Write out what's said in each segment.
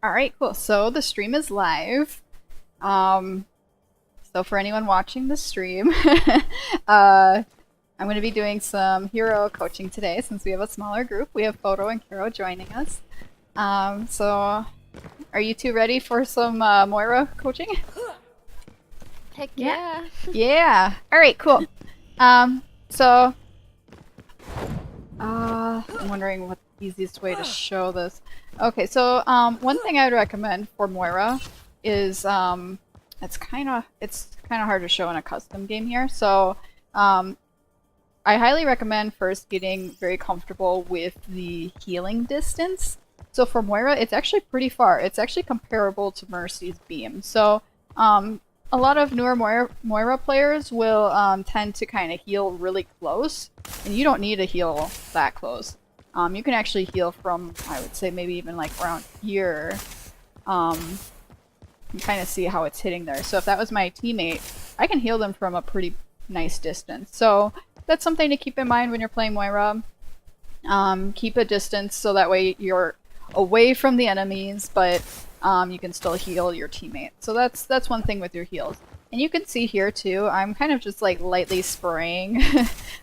Alright, cool. So the stream is live. Um, so for anyone watching the stream, I'm going to be doing some hero coaching today since we have a smaller group. We have Photo and Kero joining us. So are you two ready for some Moira coaching? Heck yeah. Yeah. Alright, cool. So I'm wondering what the easiest way to show this. Okay, so one thing I would recommend for Moira is it's kind of hard to show in a custom game here. So I highly recommend first getting very comfortable with the healing distance. So for Moira, it's actually pretty far. It's actually comparable to Mercy's beam. So a lot of newer Moira players will tend to kind of heal really close, and you don't need to heal that close. You can actually heal from, I would say, maybe even like around here. You kind of see how it's hitting there. So if that was my teammate, I can heal them from a pretty nice distance. So that's something to keep in mind when you're playing Moira. Keep a distance so that way you're away from the enemies, but you can still heal your teammate. So that's one thing with your heals. And you can see here too, I'm kind of just like lightly spraying.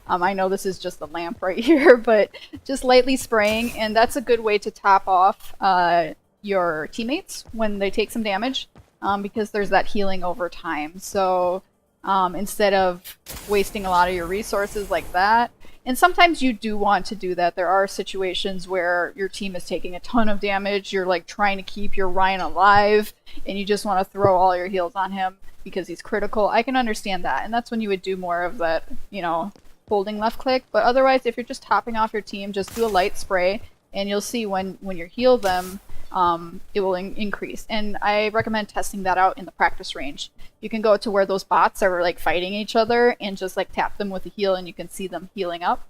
I know this is just the lamp right here, but just lightly spraying, and that's a good way to top off your teammates when they take some damage, because there's that healing over time. So instead of wasting a lot of your resources like that, and sometimes you do want to do that. There are situations where your team is taking a ton of damage, you're like trying to keep your Ryan alive, and you just want to throw all your heals on him because he's critical. I can understand that, and that's when you would do more of that, holding left click. But otherwise, if you're just topping off your team, just do a light spray, and you'll see when you heal them, it will increase. And I recommend testing that out in the practice range. You can go to where those bots are like fighting each other and just like tap them with a heal, and you can see them healing up.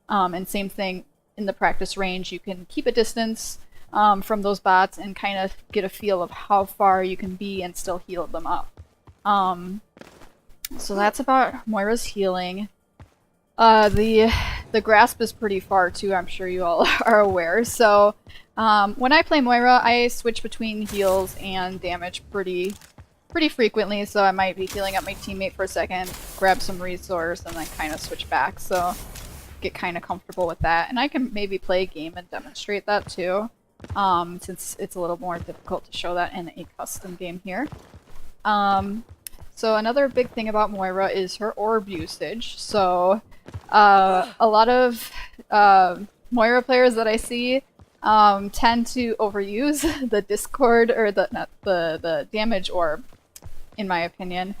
And same thing in the practice range. You can keep a distance from those bots and kind of get a feel of how far you can be and still heal them up. So that's about Moira's healing. The grasp is pretty far too, I'm sure you all are aware. So when I play Moira, I switch between heals and damage pretty frequently. So I might be healing up my teammate for a second, grab some resource, and then kind of switch back. So get kind of comfortable with that. And I can maybe play a game and demonstrate that too, since it's a little more difficult to show that in a custom game here. So another big thing about Moira is her orb usage. So a lot of Moira players that I see tend to overuse the Discord, or the damage orb, in my opinion.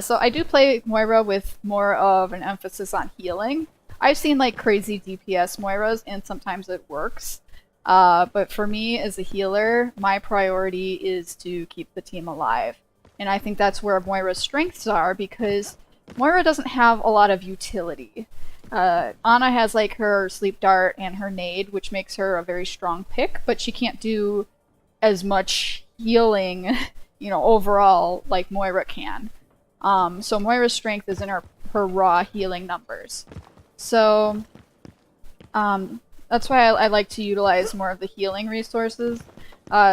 So I do play Moira with more of an emphasis on healing. I've seen like crazy DPS Moiras, and sometimes it works. But for me as a healer, my priority is to keep the team alive. And I think that's where Moira's strengths are, because Moira doesn't have a lot of utility. Ana has like her sleep dart and her nade, which makes her a very strong pick, but she can't do as much healing, overall like Moira can. So Moira's strength is in her raw healing numbers. So that's why I like to utilize more of the healing resources.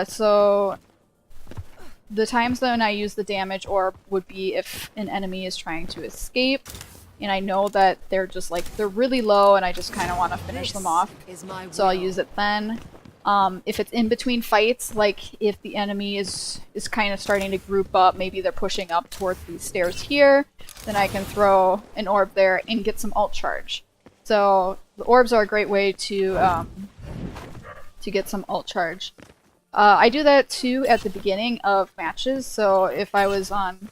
So the times when I use the damage orb would be if an enemy is trying to escape, and I know that they're really low and I just kind of want to finish them off. So I'll use it then. If it's in between fights, like if the enemy is kind of starting to group up, maybe they're pushing up towards these stairs here, then I can throw an orb there and get some ult charge. So the orbs are a great way to get some ult charge. I do that too at the beginning of matches. So if I was on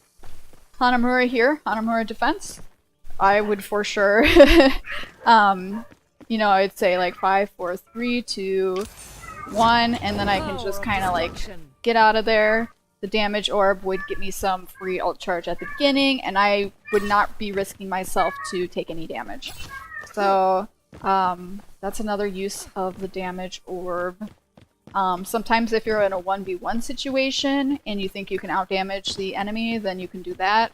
Hanamura here, Hanamura defense, I would for sure, I'd say like 5, 4, 3, 2, 1, and then I can just kind of like get out of there. The damage orb would get me some free ult charge at the beginning, and I would not be risking myself to take any damage. So that's another use of the damage orb. Sometimes if you're in a 1v1 situation and you think you can outdamage the enemy, then you can do that.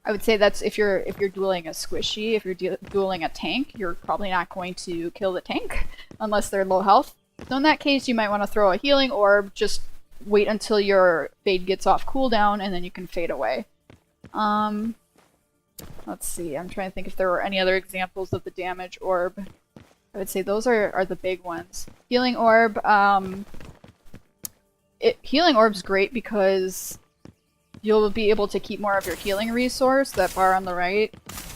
I would say that's if you're dueling a squishy. If you're dueling a tank, you're probably not going to kill the tank unless they're low health. So in that case, you might want to throw a healing orb, just wait until your fade gets off cooldown, and then you can fade away. Let's see, I'm trying to think if there were any other examples of the damage orb. I would say those are the big ones. Healing orb, healing orb's great because you'll be able to keep more of your healing resource, that bar on the right.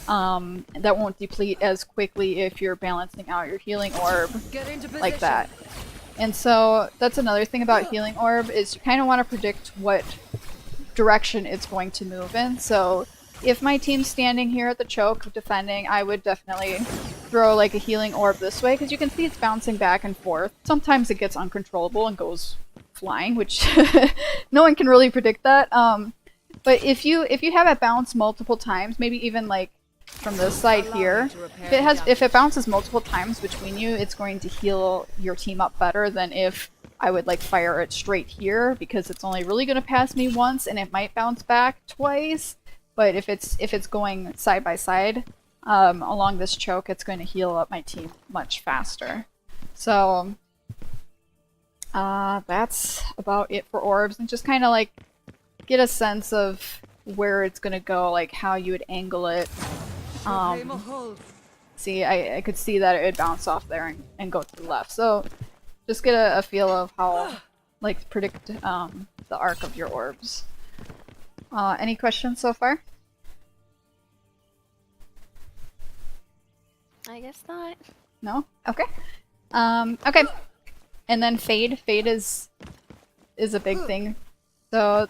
That won't deplete as quickly if you're balancing out your healing orb like that. And so that's another thing about healing orb is you kind of want to predict what direction it's going to move in. So if my team's standing here at the choke defending, I would definitely throw like a healing orb this way because you can see it's bouncing back and forth. Sometimes it gets uncontrollable and goes flying, which no one can really predict that. But if you have it bounce multiple times, maybe even like from this side here, if it bounces multiple times between you, it's going to heal your team up better than if I would like fire it straight here, because it's only really going to pass me once and it might bounce back twice. But if it's going side by side along this choke, it's going to heal up my team much faster. So that's about it for orbs, and just kind of like get a sense of where it's going to go, like how you would angle it. See, I could see that it would bounce off there and go to the left. So just get a feel of how, like, predict the arc of your orbs. Any questions so far? I guess not. No? Okay. Okay. And then fade. Fade is a big thing. So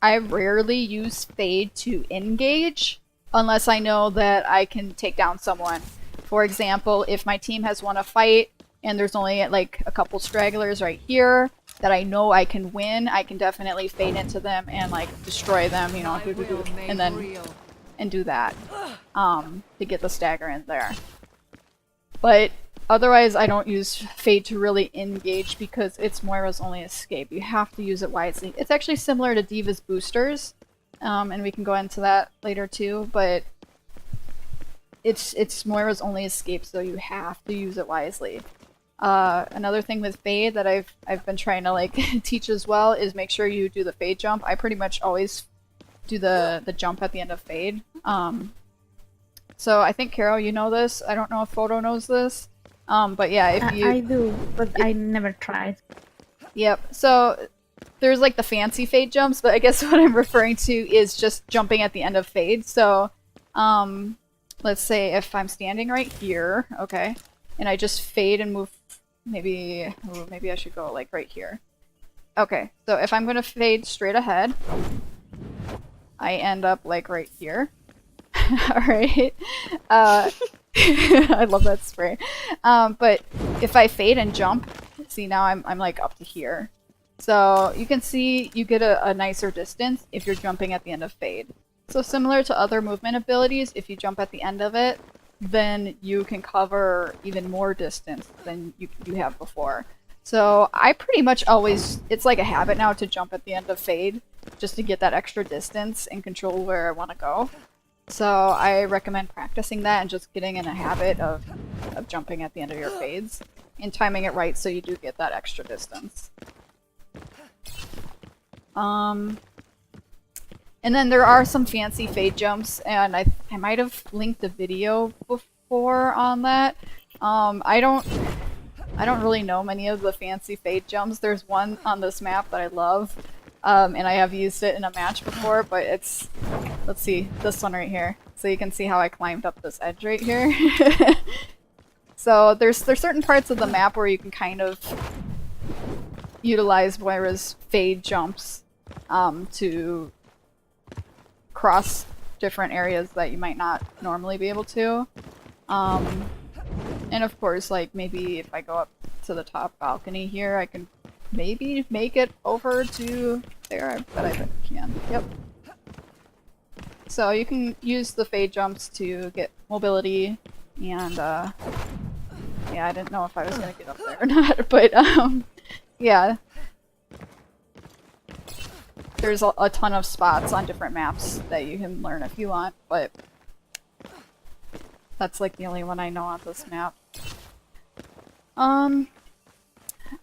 I rarely use fade to engage unless I know that I can take down someone. For example, if my team has won a fight and there's only like a couple stragglers right here that I know I can win, I can definitely fade into them and like destroy them, you know, and then do that to get the stagger in there. But otherwise, I don't use fade to really engage because it's Moira's only escape. You have to use it wisely. It's actually similar to D.va's boosters, and we can go into that later too, but it's Moira's only escape, so you have to use it wisely. Another thing with fade that I've been trying to like teach as well is make sure you do the fade jump. I pretty much always do the jump at the end of fade. So I think Caro, you know this. I don't know if Photo knows this. But yeah, if you... I do, but I never tried. Yep, so there's like the fancy fade jumps, but I guess what I'm referring to is just jumping at the end of fade. So, let's say if I'm standing right here, okay, and I just fade and move, maybe I should go like right here. Okay, so if I'm going to fade straight ahead, I end up like right here. Alright. I love that spray. But if I fade and jump, see now I'm like up to here. So you can see you get a nicer distance if you're jumping at the end of fade. So similar to other movement abilities, if you jump at the end of it, then you can cover even more distance than you have before. So I pretty much always, it's like a habit now to jump at the end of fade, just to get that extra distance and control where I want to go. So I recommend practicing that and just getting in a habit of jumping at the end of your fades and timing it right so you do get that extra distance. And then there are some fancy fade jumps, and I might have linked a video before on that. I don't really know many of the fancy fade jumps. There's one on this map that I love, and I have used it in a match before, but it's, let's see, this one right here. So you can see how I climbed up this edge right here. So there's certain parts of the map where you can kind of utilize Moira's fade jumps to cross different areas that you might not normally be able to. And of course, like maybe if I go up to the top balcony here, I can maybe make it over to there. I bet I can. Yep. So you can use the fade jumps to get mobility, and yeah, I didn't know if I was gonna get up there or not, but yeah. There's a ton of spots on different maps that you can learn if you want, but that's like the only one I know on this map.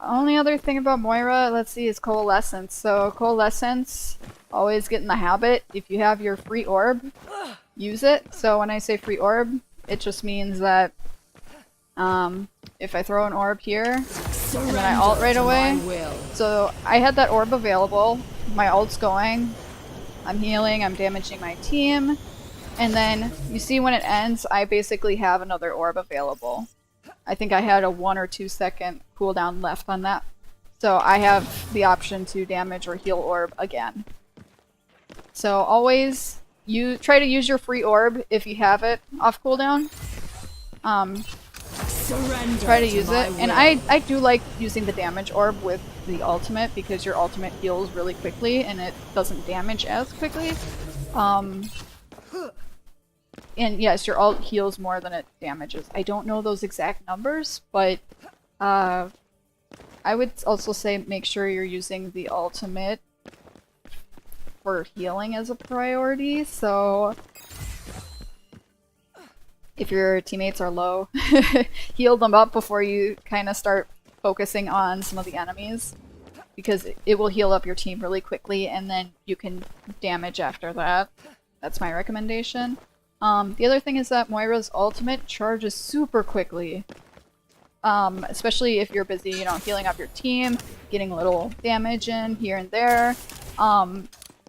Only other thing about Moira, let's see, is Coalescence. So Coalescence, always get in the habit. If you have your free orb, use it. So when I say free orb, it just means that if I throw an orb here, and then I ult right away. So I had that orb available, my ult's going, I'm healing, I'm damaging my team, and then you see when it ends, I basically have another orb available. I think I had a 1 or 2 second cooldown left on that. So I have the option to damage or heal orb again. So always try to use your free orb if you have it off cooldown. Try to use it. And I do like using the damage orb with the ultimate because your ultimate heals really quickly and it doesn't damage as quickly. And yes, your ult heals more than it damages. I don't know those exact numbers, but I would also say make sure you're using the ultimate for healing as a priority. So if your teammates are low, heal them up before you kind of start focusing on some of the enemies, because it will heal up your team really quickly and then you can damage after that. That's my recommendation. The other thing is that Moira's ultimate charges super quickly. Especially if you're busy, you know, healing up your team, getting a little damage in here and there.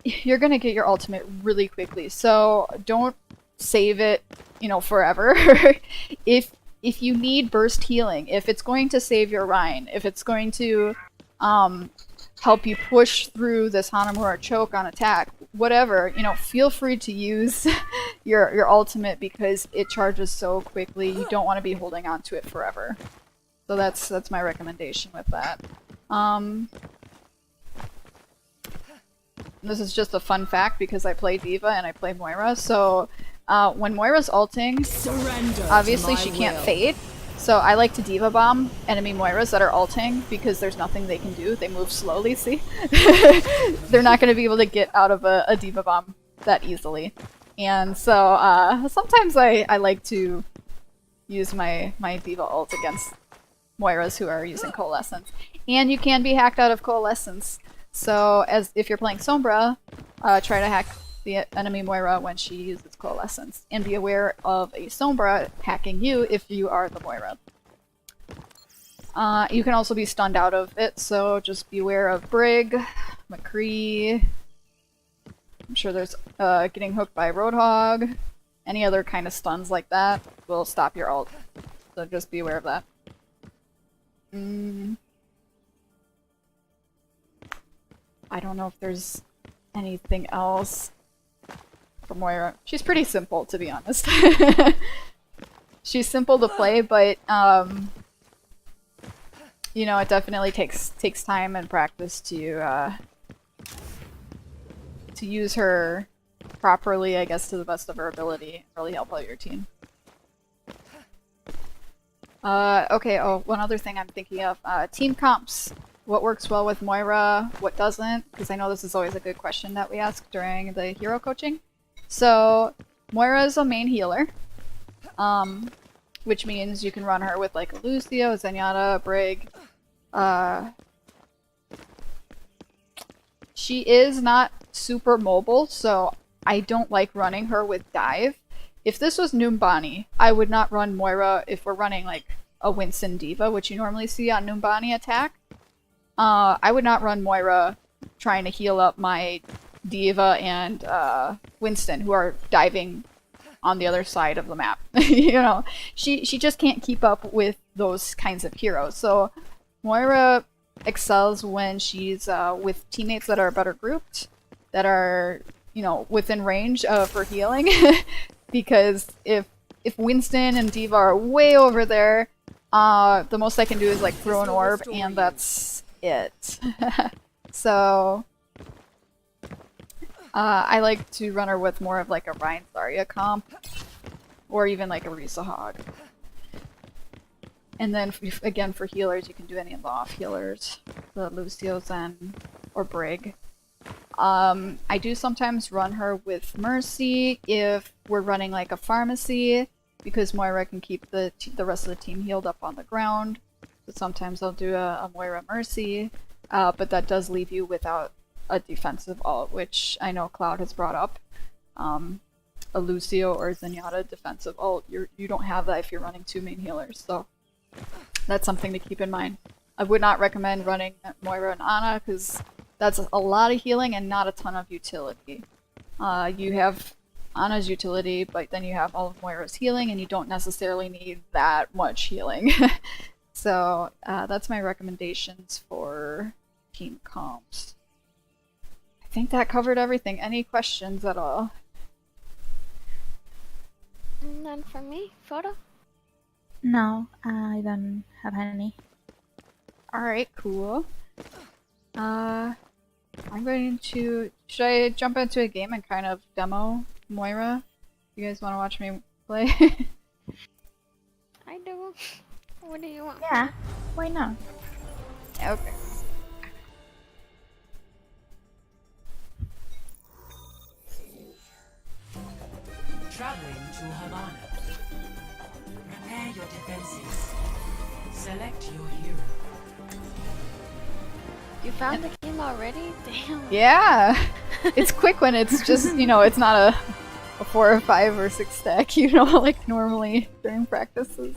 You're gonna get your ultimate really quickly, so don't save it, you know, forever. If you need burst healing, if it's going to save your Rhine, if it's going to help you push through this Hanamura choke on attack, whatever, you know, feel free to use your ultimate because it charges so quickly. You don't want to be holding on to it forever. So that's my recommendation with that. This is just a fun fact because I play D.Va and I play Moira. So when Moira's ulting, obviously she can't fade. So I like to D.Va bomb enemy Moiras that are ulting because there's nothing they can do. They move slowly, see? They're not going to be able to get out of a D.Va bomb that easily. And so sometimes I like to use my D.Va ult against Moiras who are using Coalescence. And you can be hacked out of Coalescence. So if you're playing Sombra, try to hack the enemy Moira when she uses Coalescence, and be aware of a Sombra hacking you if you are the Moira. You can also be stunned out of it, so just be aware of Brig, McCree. I'm sure there's getting hooked by Roadhog. Any other kind of stuns like that will stop your ult, so just be aware of that. I don't know if there's anything else for Moira. She's pretty simple, to be honest. She's simple to play, but you know, it definitely takes time and practice to use her properly, I guess, to the best of her ability, and really help out your team. Okay, oh, one other thing I'm thinking of. Team comps. What works well with Moira, what doesn't? Because I know this is always a good question that we ask during the hero coaching. So, Moira is a main healer, which means you can run her with like a Lucio, Zenyatta, Brig. She is not super mobile, so I don't like running her with dive. If this was Numbani, I would not run Moira if we're running like a Winston D.Va, which you normally see on Numbani attack. I would not run Moira trying to heal up my D.Va and Winston, who are diving on the other side of the map. You know, she just can't keep up with those kinds of heroes. So Moira excels when she's with teammates that are better grouped, that are, you know, within range of her healing. Because if Winston and D.Va are way over there, the most I can do is like throw an orb, and that's it. So I like to run her with more of like a Ryan Zarya comp, or even like a Risa Hog. And then again for healers, you can do any of the off healers, the Lucio, Zen, or Brig. I do sometimes run her with Mercy if we're running like a pharmacy, because Moira can keep the rest of the team healed up on the ground. But sometimes I'll do a Moira Mercy, but that does leave you without a defensive ult, which I know Cloud has brought up. A Lucio or Zenyatta defensive ult, you don't have that if you're running 2 main healers, so that's something to keep in mind. I would not recommend running Moira and Ana because that's a lot of healing and not a ton of utility. You have Ana's utility, but then you have all of Moira's healing, and you don't necessarily need that much healing. So that's my recommendations for team comps. I think that covered everything. Any questions at all? None from me. Photo? No, I don't have any. Alright, cool. I'm going to... Should I jump into a game and kind of demo Moira? You guys want to watch me play? I do. What do you want? Yeah, why not? Okay. Traveling to Havana. Prepare your defenses. Select your hero. You found the game already? Damn. Yeah! It's quick when it's just, you know, it's not a 4 or 5 or 6 stack, you know, like normally during practices.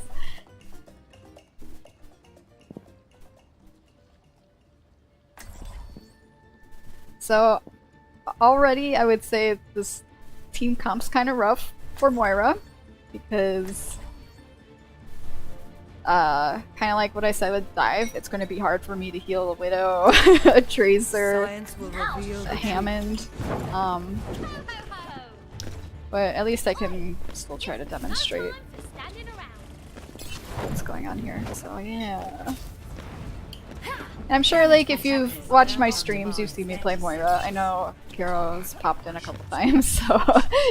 So, already I would say this team comp's kind of rough for Moira, because kind of like what I said with Dive, it's going to be hard for me to heal a Widow, a Tracer, a Hammond, but at least I can still try to demonstrate what's going on here, so yeah. And I'm sure, like, if you've watched my streams, you've seen me play Moira. I know Kero's popped in a couple times, so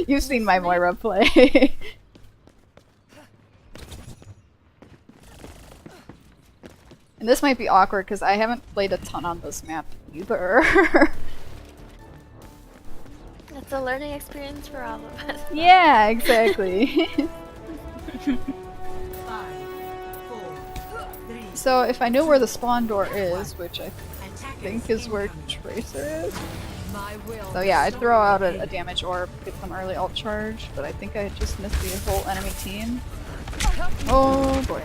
you've seen my Moira play. And this might be awkward because I haven't played a ton on this map either. It's a learning experience for all of us. Yeah, exactly. 5, 4, 3. So if I knew where the spawn door is, which I Attackers think is where incoming. Tracer is. My will. So yeah, I'd throw out a damage orb, get some early ult charge, but I think I just missed the whole enemy team. Oh boy.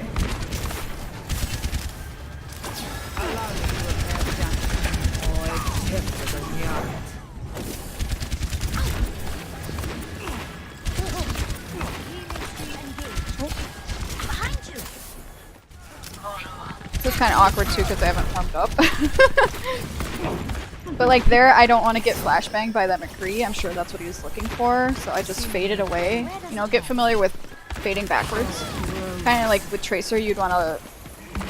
This is kind of awkward too because I haven't warmed up. But like there, I don't want to get flashbanged by that McCree. I'm sure that's what he was looking for, so I just faded away. You know, get familiar with fading backwards. Kind of like with Tracer, you'd want to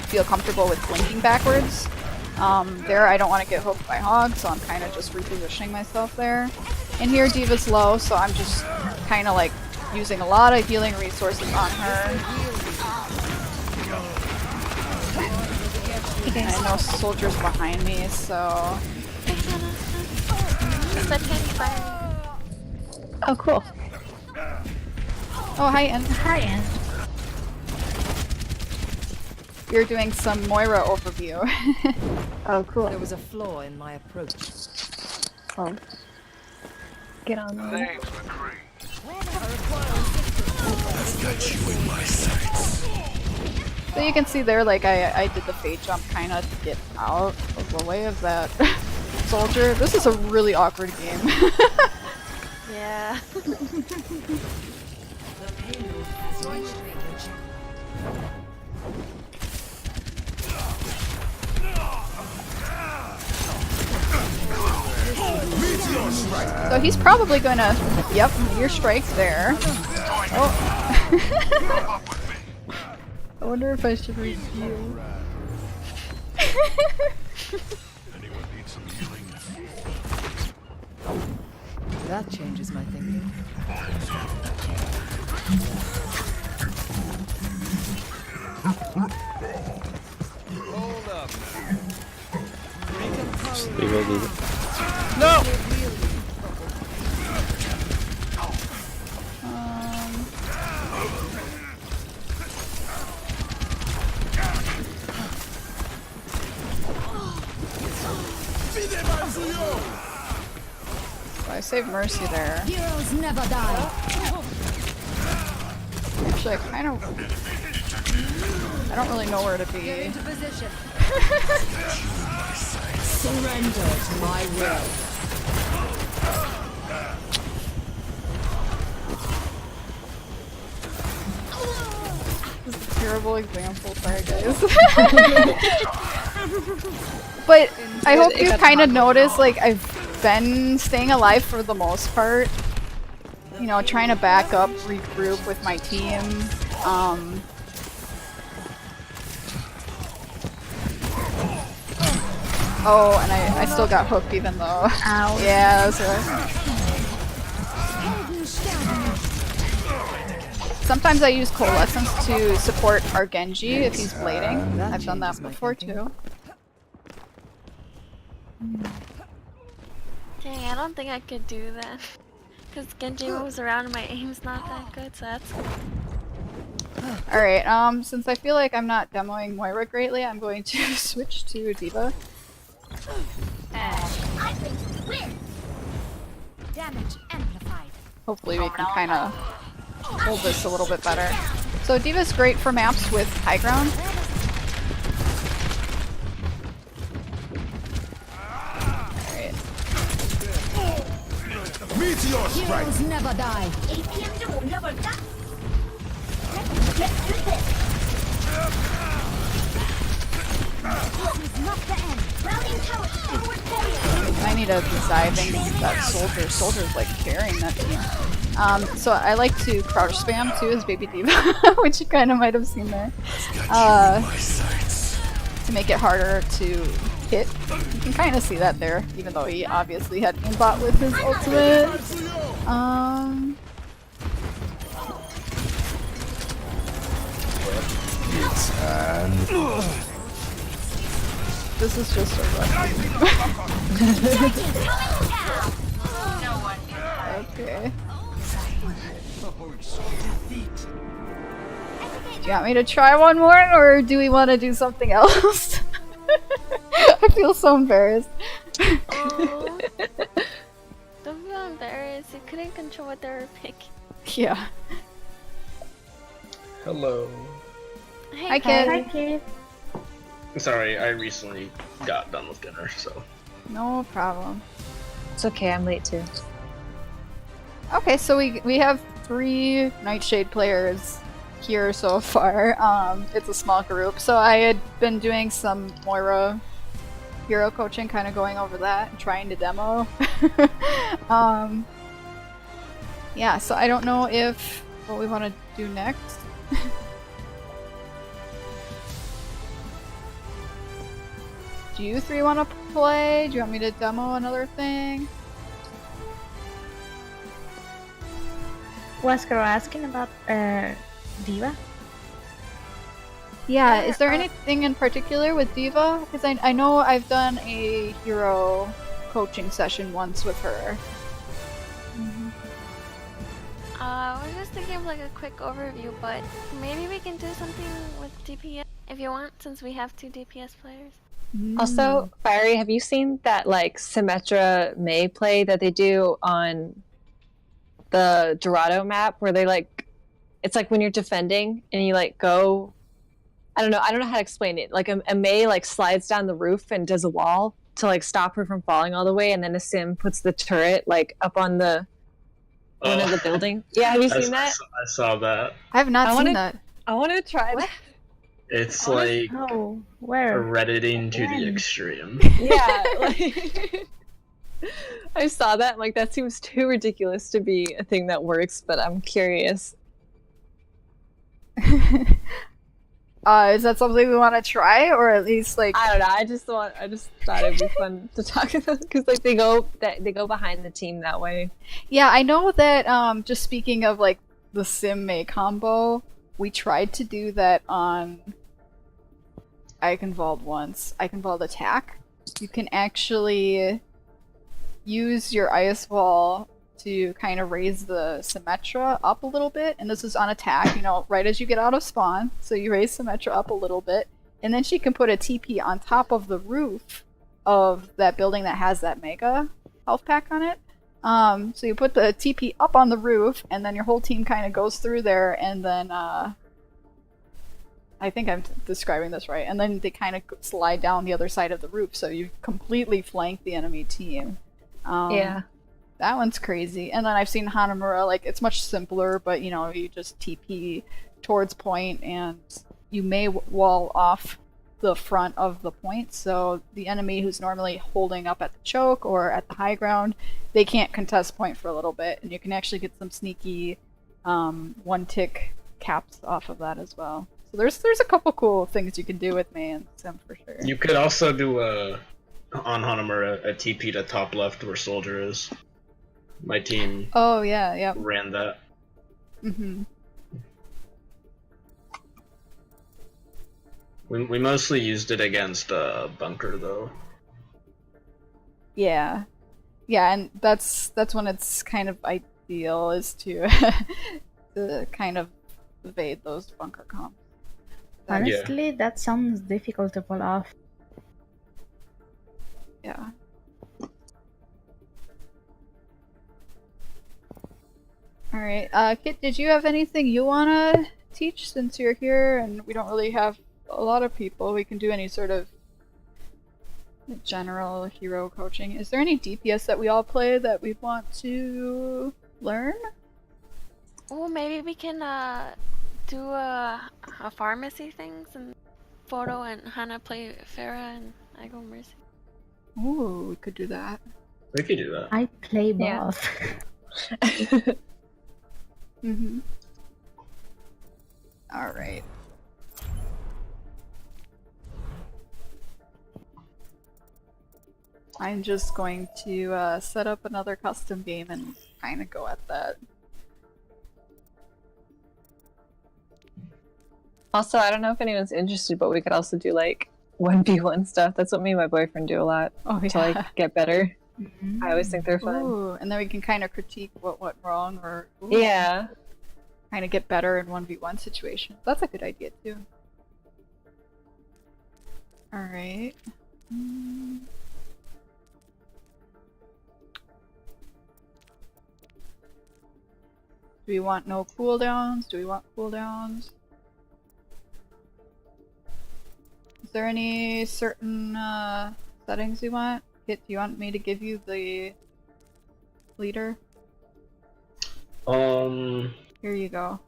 feel comfortable with blinking backwards. There, I don't want to get hooked by Hog, so I'm kind of just repositioning myself there. And here, D.va's low, so I'm just kind of like using a lot of healing resources on her. I know soldiers behind me, so... Oh, cool. Oh, hi, Ent. Hi, Ant. You're doing some Moira overview. Oh, cool. There was a flaw in my approach. Oh. Get on there. Name's McCree. So you can see there, like, I did the fade jump kind of to get out of the way of that soldier. This is a really awkward game. Yeah. The payload has reached the checkpoint. So he's probably gonna... Yep, your strike's there. Oh. I wonder if I should reveal. Anyone need some healing? That changes my thinking. Hold up. No! So I saved Mercy there. Heroes never die. Actually, I don't really know where to be. Get into position. Surrender to my will. This is a terrible example, sorry guys. But I hope you kind of notice, like, I've been staying alive for the most part. You know, trying to back up, regroup with my team. Oh, and I still got hooked even though. Ow. Yeah, that's right. Sometimes I use Coalescence to support our Genji if he's blading. That I've done that changes my before thinking. too. Dang, I don't think I could do that. Because Genji moves around and my aim's not that good, so that's Alright, since I feel like I'm not demoing Moira greatly, I'm going to switch to D.va. Damage amplified. Hopefully we can kind of hold this a little bit better. So D.va's great for maps with high ground. Alright. Meteor strike! Heroes never die. This is not the end. I need a diving that soldier. Soldier's like carrying that team. So I like to crouch spam too as Baby D.va, which you kind of might have seen there. To make it harder to hit. You can kind of see that there, even though he obviously had aimbot with his ultimate. This is just a rush. Okay. Do you want me to try one more, or do we want to do something else? I feel so embarrassed. Oh. Don't feel embarrassed. You couldn't control what they were picking. Yeah. Hello. Hey, Hi, kid. Hi, kid. Sorry, I recently got done with dinner, so. No problem. It's okay, I'm late too. Okay, so we have 3 Nightshade players here so far. It's a small group, so I had been doing some Moira hero coaching, kind of going over that and trying to demo. Yeah, so I don't know if what we want to do next. Do you 3 want to play? Do you want me to demo another thing? Was Kero asking about D.va? Yeah, is there anything in particular with D.va? Because I know I've done a hero coaching session once with her. I was just thinking of like a quick overview, but maybe we can do something with DPS if you want, since we have 2 DPS players. Also, Fiery, have you seen that like Symmetra May play that they do on the Dorado map where they like, it's like when you're defending and you like go, I don't know how to explain it. Like a May like slides down the roof and does a wall to like stop her from falling all the way, and then a Sim puts the turret like up on the one of the building. Yeah, have you seen that? I saw that. I have not I seen wanna- that. I want to try that. It's like Oh, where? redditing to the When? extreme. Yeah, like I saw that. Like that seems too ridiculous to be a thing that works, but I'm curious. Is that something we want to try, or at least like? I don't know. I just thought it'd be fun to talk about because like they go behind the team that way. Yeah, I know that. Just speaking of like the Sim May combo, we tried to do that on Eichenwald once. Eichenwald attack. You can actually use your ice wall to kind of raise the Symmetra up a little bit, and this is on attack, you know, right as you get out of spawn. So you raise Symmetra up a little bit, and then she can put a TP on top of the roof of that building that has that mega health pack on it. So you put the TP up on the roof, and then your whole team kind of goes through there, and then I think I'm describing this right. And then they kind of slide down the other side of the roof, so you completely flank the enemy team. Yeah. That one's crazy. And then I've seen Hanamura, like, it's much simpler, but, you know, you just TP towards point, and you may wall off the front of the point, so the enemy who's normally holding up at the choke or at the high ground, they can't contest point for a little bit, and you can actually get some sneaky one-tick caps off of that as well. So there's a couple cool things you can do with Mei and Sim for sure. You could also do on Hanamura a TP to top left where Soldier is. My team Oh yeah, yep. ran that. Mm-hmm. We mostly used it against Bunker though. Yeah. Yeah, and that's when it's kind of ideal, is to to kind of evade those bunker comps. Honestly, that sounds difficult to pull off. Yeah. Alright, Kit, did you have anything you wanna teach since you're here and we don't really have a lot of people? We can do any sort of general hero coaching. Is there any DPS that we all play that we want to learn? Oh, maybe we can do a pharmacy things, and Photo and Hannah play Farah and I go Mercy. Ooh, we could do that. We could do that. I play Yeah. both. Mm-hmm. Alright. I'm just going to set up another custom game and kind of go at that. Also, I don't know if anyone's interested, but we could also do like 1v1 stuff. That's what me and my boyfriend do a lot Oh to like get better. Mhm. I always think they're fun. Ooh, and then we can kind of critique what went wrong, or Yeah. kind of get better in 1v1 situations. That's a good idea too. Alright. Do we want no cooldowns? Do we want cooldowns? Is there any certain settings you want? Kit, do you want me to give you the leader? Here you go.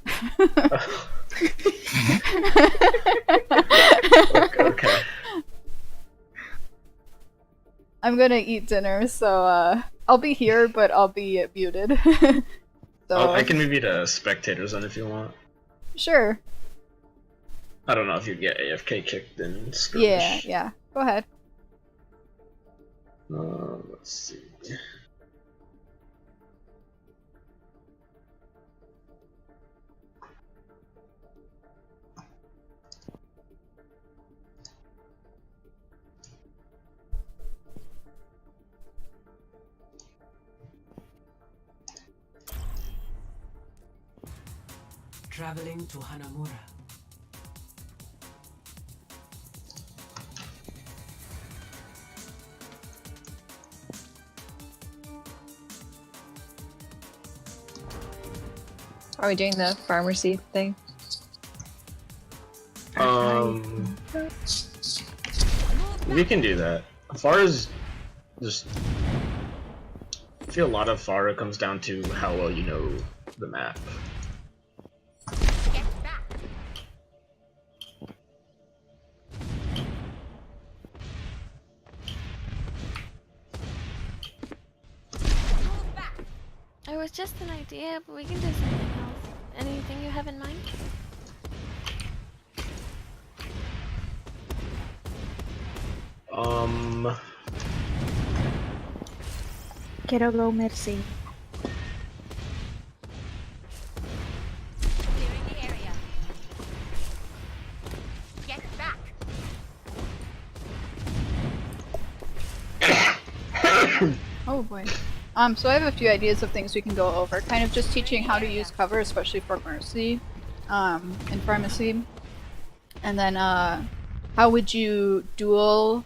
Okay. I'm gonna eat dinner, so I'll be here, but I'll be muted. So I can move you to spectators then if you want. sure. I don't know if you'd get AFK kicked in skirmish. Yeah. Go ahead. Let's see. Traveling to Hanamura. Are we doing the pharmacy thing? We can do that. As far as just, I feel a lot of Farah comes down to how well you know the map. Get back. Move back. It was just an idea, but we can do something else. Anything you have in mind? Quiero go Mercy. Clearing the area. Get back. Oh boy. So I have a few ideas of things we can go over. Kind of just teaching how to use cover, especially for Mercy, in Pharmacy. And then, how would you duel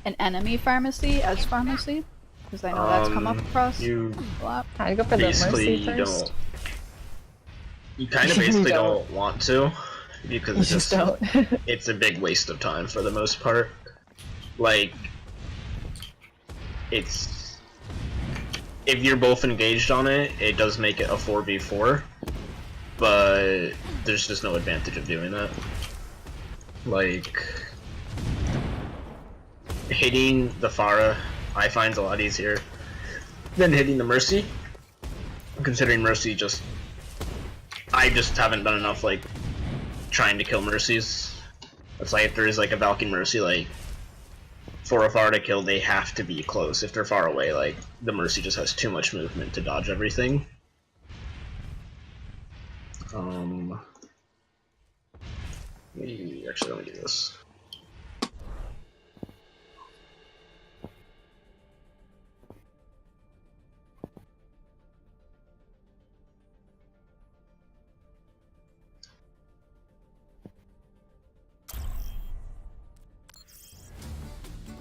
an enemy pharmacy as pharmacy? Because I know that's come up across You a lot. I'd go for the basically mercy first. don't. You kind of You basically don't. don't want to, because You it's just don't. it's a big waste of time for the most part. Like, it's if you're both engaged on it, it does make it a 4v4, but there's just no advantage of doing that. Like, hitting the Pharah, I find a lot easier than hitting the Mercy, considering Mercy I just haven't done enough, like, trying to kill Mercies. It's like if there is like a Valkyrie Mercy, like, for a Pharah to kill, they have to be close. If they're far away, like, the Mercy just has too much movement to dodge everything. Actually, let me do this.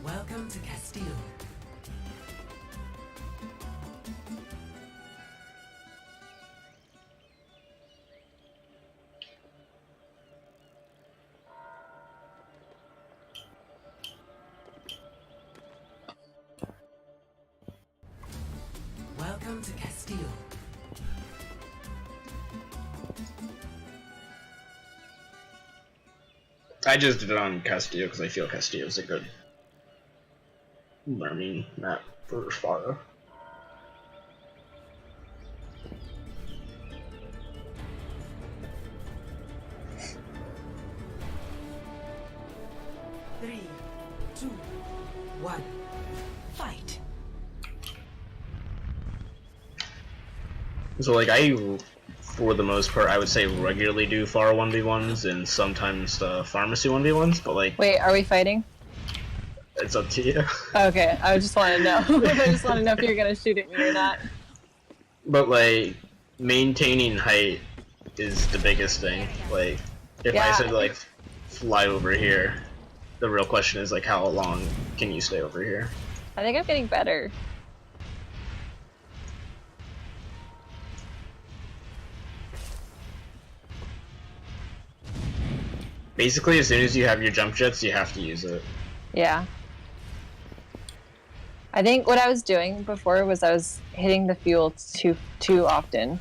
Welcome to Castile. Welcome to Castile. I just did it on Castillo because I feel Castillo is a good learning map for Pharah. Three, two, one, fight. So, like, for the most part, I would say regularly do Pharah 1v1s and sometimes Pharmacy 1v1s, but, like, Wait, are we fighting? it's up to you. Okay, I just want to know. I just want to know if you're gonna shoot at me or not. But, like, maintaining height is the biggest thing. Like, if I Yeah. said, like, fly over here, the real question is, like, how long can you stay over here? I think I'm getting better. Basically, as soon as you have your jump jets, you have to use it. Yeah. I think what I was doing before was I was hitting the fuel too often.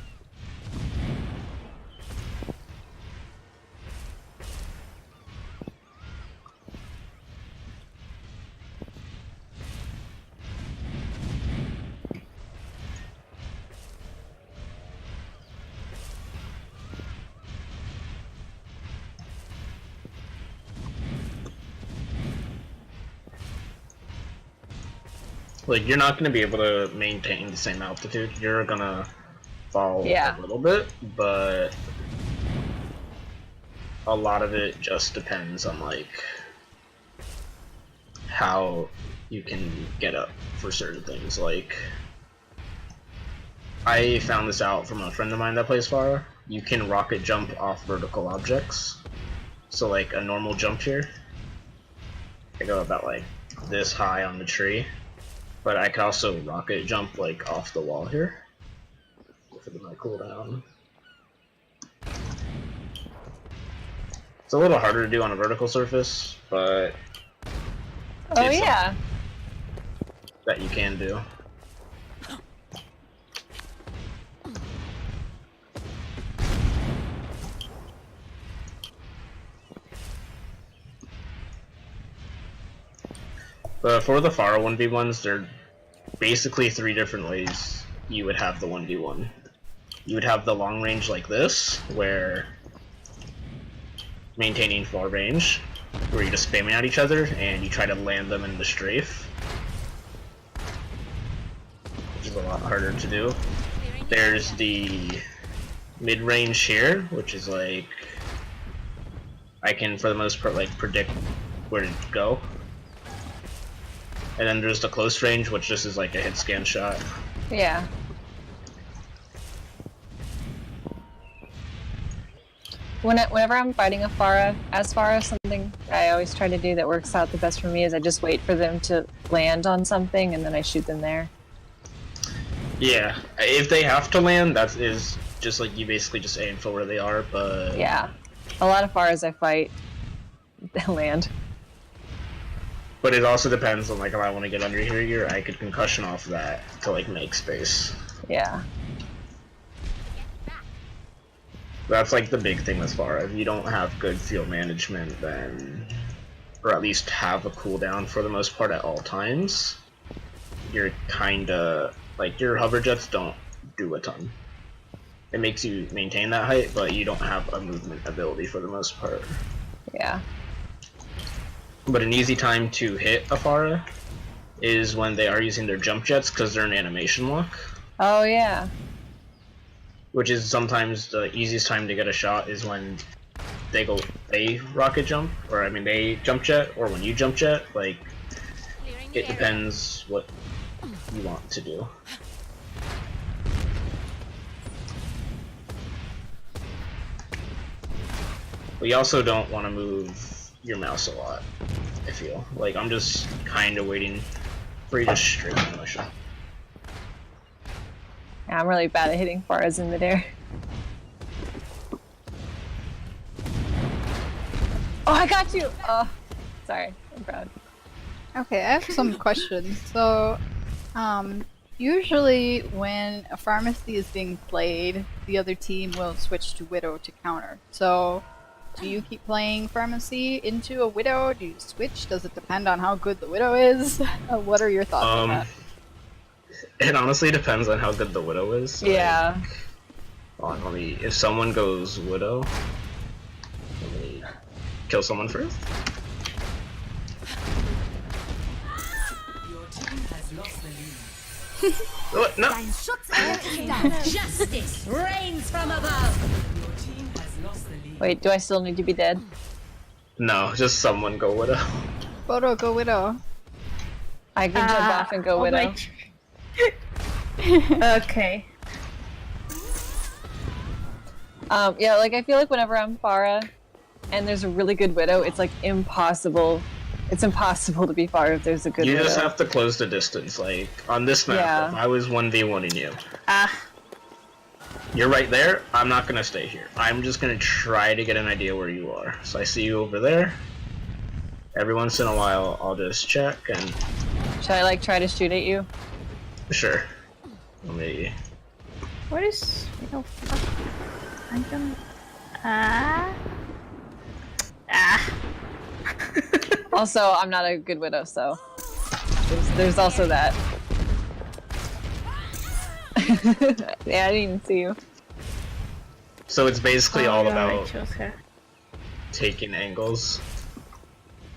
Like, you're not going to be able to maintain the same altitude. You're going to fall Yeah. a little bit, but a lot of it just depends on, like, how you can get up for certain things. Like, I found this out from a friend of mine that plays Pharah. You can rocket jump off vertical objects. So, like, a normal jump here, I go about, like, this high on the tree. But I could also rocket jump, like, off the wall here. For my cooldown. It's a little harder to do on a vertical surface, but Oh it's yeah. that you can do. But for the Pharah 1v1s, there are basically 3 different ways you would have the 1v1. You would have the long range like this, where maintaining far range, where you're just spamming at each other and you try to land them in the strafe, which is a lot harder to do. There's the mid-range here, which is like, I can for the most part like predict where to go. And then there's the close range, which just is like a hit scan shot. Yeah. Whenever I'm fighting a Pharah, something I always try to do that works out the best for me is I just wait for them to land on something and then I shoot them there. Yeah, if they have to land, that is just like you basically just aim for where they are, but... Yeah. A lot of fars I fight, they land. But it also depends on, like, if I want to get under here, I could concussion off that to, like, make space. Yeah. That's, like, the big thing as far as you don't have good field management, then... Or at least have a cooldown for the most part at all times. You're kinda... Like, your hover jets don't do a ton. It makes you maintain that height, but you don't have a movement ability for the most part. Yeah. But an easy time to hit a Pharah is when they are using their jump jets because they're in animation lock. Oh yeah. Which is sometimes the easiest time to get a shot is when they rocket jump, or I mean they jump jet, or when you jump jet, like, it depends what you want to do. But you also don't want to move your mouse a lot, I feel. Like, I'm just kind of waiting for you to straight motion. Yeah, I'm really bad at hitting fars in midair. Oh, I got you! Oh, sorry. I'm proud. Okay, I have some questions. So, usually when a pharmacy is being played, the other team will switch to Widow to counter. So, do you keep playing pharmacy into a Widow? Do you switch? Does it depend on how good the Widow is? What are your thoughts on that? It honestly depends on how good the Widow is. Yeah. Like, let me, if someone goes Widow, let me kill someone first. Your team has lost the lead. Oh, no! Justice reigns from above. Your team has lost the lead. Wait, do I still need to be dead? No, just someone go Widow. Photo, go Widow. I can jump off and go Widow. Okay. Yeah, like I feel like whenever I'm Pharah and there's a really good Widow, it's like impossible. It's impossible to be Pharah if there's a good You Widow. just have to close the distance. Like, on this map, Yeah. if I was 1v1ing you, Ah, you're right there, I'm not gonna stay here. I'm just gonna try to get an idea where you are. So I see you over there. Every once in a while, I'll just check and... Should I like try to shoot at you? Sure. Let me... what is? Oh, fuck. I don't. Ah. Ah. Also, I'm not a good Widow, so there's also that. Yeah, I didn't even see you. So it's basically all no, I about chose her. taking angles.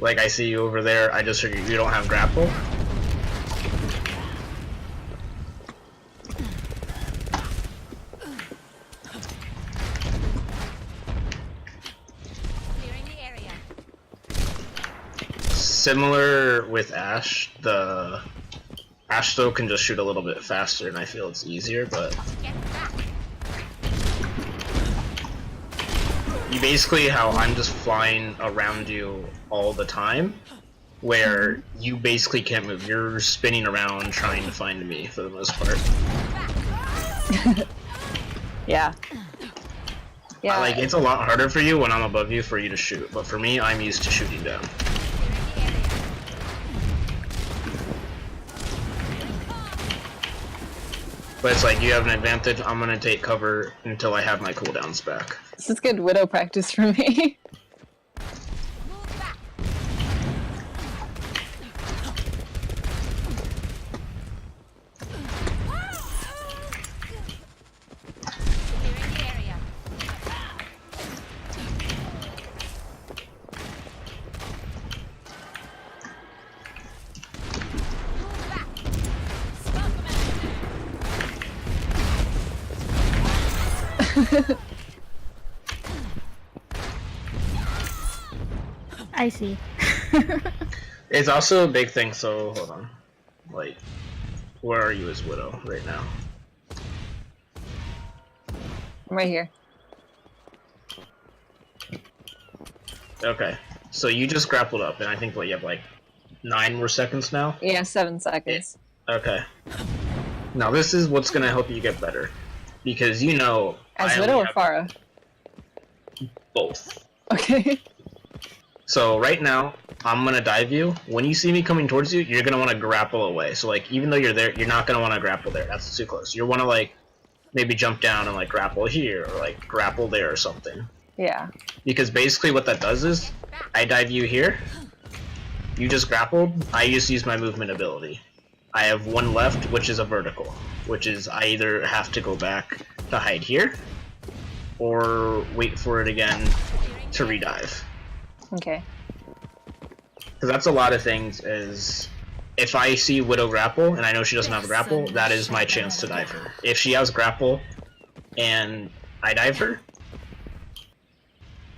Like, I see you over there, I just figured you don't have grapple. Clearing the area. Similar with Ashe, the Ashe though can just shoot a little bit faster and I feel it's easier, but Get back. you basically how I'm just flying around you all the time, where you basically can't move. You're spinning around trying to find me for the most part. Yeah. Yeah. Like, it's a lot harder for you when I'm above you for you to shoot, but for me, I'm used to shooting down. Clearing the area. But it's like, you have an advantage, I'm gonna take cover until I have my cooldowns back. This is good Widow practice for me. Move back. Clearing the area. Move back. Smoke 'em out. I see. It's also a big thing, so hold on. Like, where are you as Widow right now? I'm right here. Okay. So you just grappled up, and I think what you have like 9 more seconds now. Yeah, 7 seconds. Okay. Now this is what's gonna help you get better, because you know As I Widow only or have Farah? both. Okay. So right now I'm gonna dive you. When you see me coming towards you, you're gonna want to grapple away. So like even though you're there, you're not gonna want to grapple there. That's too close. You want to like maybe jump down and like grapple here or like grapple there or something. Yeah. Because basically what that does is I dive you here. You just grappled. I just use my movement ability. I have 1 left, which is a vertical, which is I either have to go back to hide here or wait for it again to redive. Okay. Because that's a lot of things is if I see Widow grapple and I know she doesn't have a grapple, that is my chance to dive her. If she has grapple and I dive her,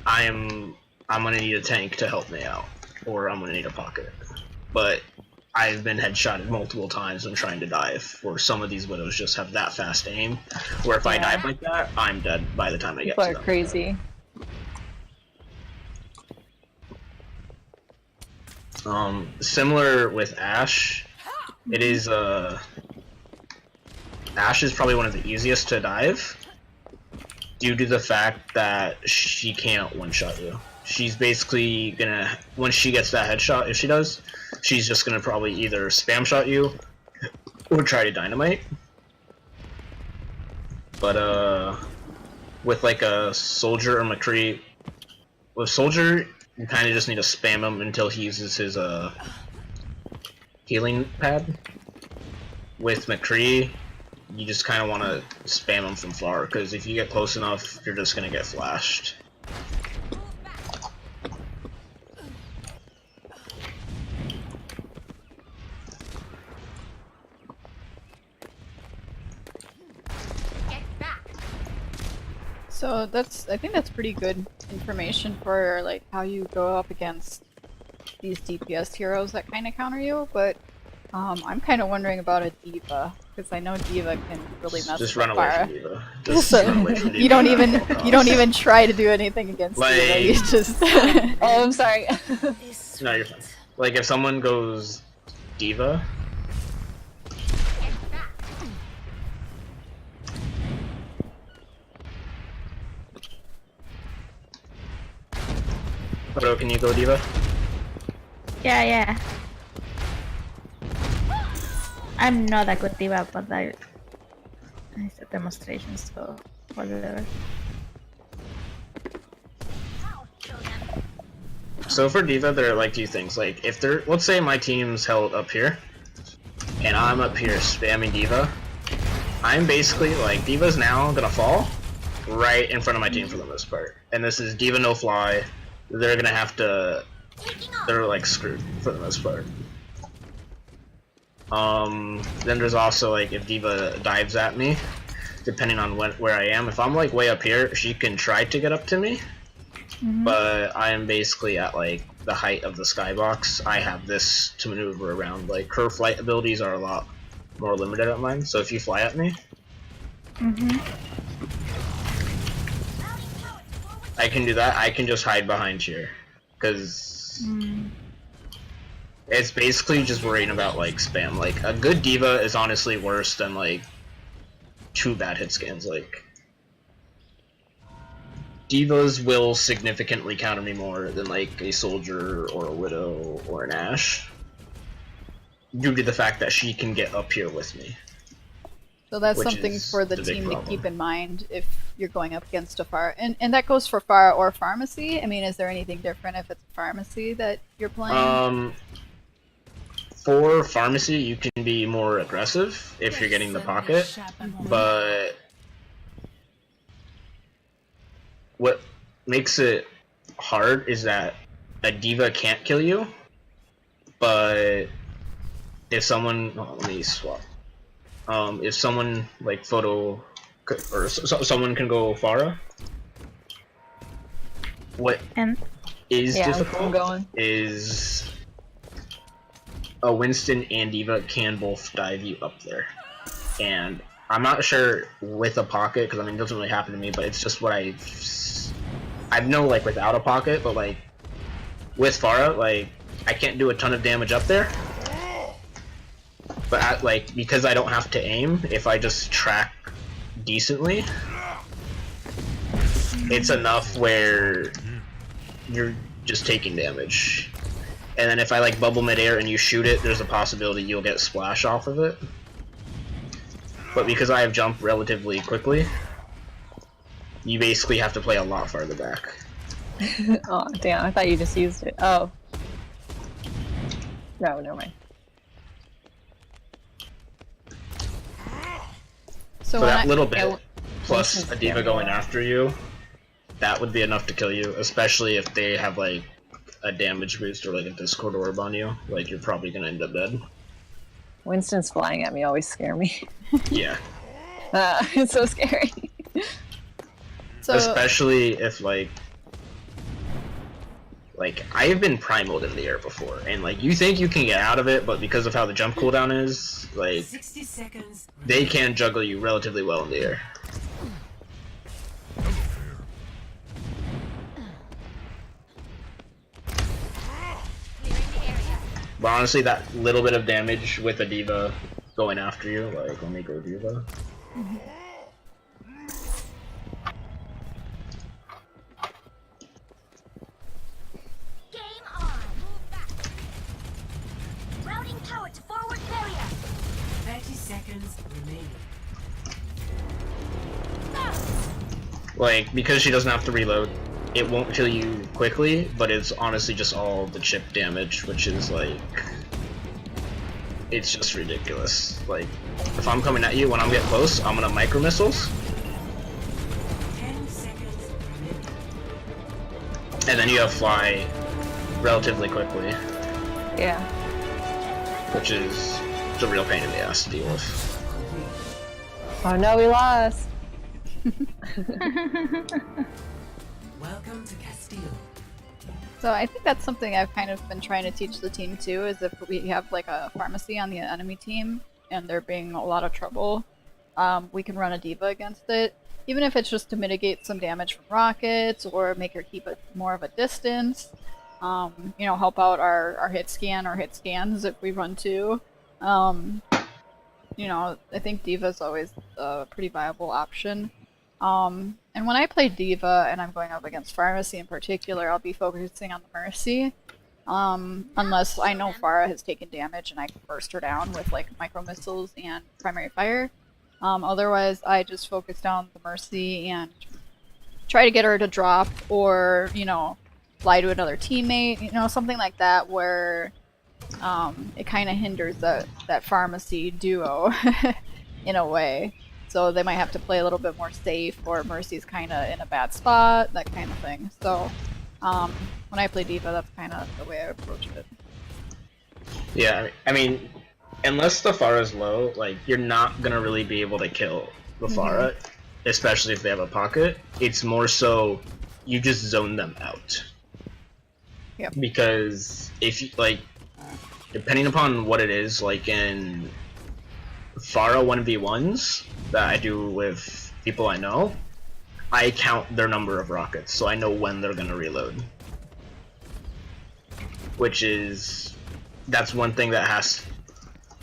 I'm gonna need a tank to help me out, or I'm gonna need a pocket. But I've been headshotted multiple times when trying to dive, where some of these Widows just have that fast aim, where if I dive like that, I'm dead by the time I get People to are them. crazy. Similar with Ashe, it is Ashe is probably one of the easiest to dive due to the fact that she can't one-shot you. She's basically gonna, once she gets that headshot, if she does, she's just gonna probably either spam shot you or try to dynamite. But with like a Soldier or McCree, with Soldier, you kind of just need to spam him until he uses his healing pad. With McCree, you just kind of want to spam him from far, because if you get close enough, you're just gonna get flashed. So I think that's pretty good information for like how you go up against these DPS heroes that kind of counter you, but I'm kind of wondering about a D.Va, because I know D.Va can really mess Just with run away from Farah. D.Va. Just So run away from D.Va you don't at even all costs. try to do anything against D.Va. You just Oh, I'm sorry. No, you're fine. Like if someone goes D.Va, Photo, can you go D.Va? Yeah. I'm not a good diva, but it's a demonstration, so whatever. So for D.Va, there are like 2 things. Like if they're, let's say my team's held up here, and I'm up here spamming D.Va, I'm basically like D.Va's now gonna fall right in front of my team for the most part. And this is D.Va no fly. They're gonna have to. They're like screwed for the most part. Then there's also like if D.Va dives at me, depending on where I am. If I'm like way up here, she can try to get up to me. But I am basically at like the height of the skybox. I have this to maneuver around. Like her flight abilities are a lot more limited at mine. So if you fly at me, I can do that. I can just hide behind here, because it's basically just worrying about like spam. Like a good D.Va is honestly worse than like 2 bad hit scans. Like D.Vas will significantly counter me more than like a Soldier or a Widow or an Ashe, due to the fact that she can get up here with me. so that's Which something is for the the big team to problem. keep in mind if you're going up against a Farah, and that goes for Farah or Pharmacy. I mean, is there anything different if it's Pharmacy that you're playing? For Pharmacy, you can be more aggressive if you're getting the pocket, but what makes it hard is that a D.Va can't kill you, but if someone, let me swap. If someone like Photo, or someone can go Farah, what And is Yeah, I'm difficult going. is a Winston and D.Va can both dive you up there, and I'm not sure with a pocket, because I mean it doesn't really happen to me, but it's just what I know like without a pocket, but like with Pharah, like, I can't do a ton of damage up there. But like, because I don't have to aim, if I just track decently, it's enough where you're just taking damage. And then if I like bubble midair and you shoot it, there's a possibility you'll get splash off of it. But because I have jump relatively quickly, you basically have to play a lot farther back. Oh, damn, I thought you just used it. Oh. No, never mind. So, So when that I, little bit, yeah, plus a D.Va going after you, that would be enough to kill you, especially if they have like a damage boost or like a Discord orb on you. Like, you're probably gonna end up dead. Winston's flying at me always scare me. Yeah. It's so scary. so Especially if like I've been primaled in the air before, and like you think you can get out of it, but because of how the jump cooldown is, like 60 seconds. they can juggle you relatively well in the air. Clearing the area. But honestly, that little bit of damage with a D.Va going after you, like, let me go D.Va. Game on. Move back. Routing power to forward barrier. 30 seconds remaining. Like, because she doesn't have to reload, it won't kill you quickly, but it's honestly just all the chip damage, which is like, it's just ridiculous. Like, if I'm coming at you when I'm getting close, I'm gonna micro missiles, 10 seconds remaining. and then you have fly relatively quickly, Yeah. which is a real pain in the ass to deal with. Oh no, we lost. Welcome to Castile. So I think that's something I've kind of been trying to teach the team too, is if we have like a pharmacy on the enemy team and they're being a lot of trouble, we can run a D.Va against it. Even if it's just to mitigate some damage from rockets or make her keep it more of a distance. You know, help out our hit scan or hit scans if we run two. You know, I think D.Va's always a pretty viable option. And when I play D.Va and I'm going up against Pharmacy in particular, I'll be focusing on the Mercy. Unless I know Pharah has taken damage and I can burst her down with like micro missiles and primary fire. Otherwise, I just focus down the Mercy and try to get her to drop or, you know, fly to another teammate, you know, something like that where it kind of hinders that Pharmacy duo in a way. So they might have to play a little bit more safe, or Mercy's kind of in a bad spot, that kind of thing. So when I play D.Va, that's kind of the way I approach it. Yeah, I mean, unless the Pharah's low, like, you're not gonna really be able to kill the Pharah, especially if they have a pocket. It's more so you just zone them out. Yep. Because if you, like, depending upon what it is, like in Pharah 1v1s that I do with people I know, I count their number of rockets, so I know when they're gonna reload. That's one thing that has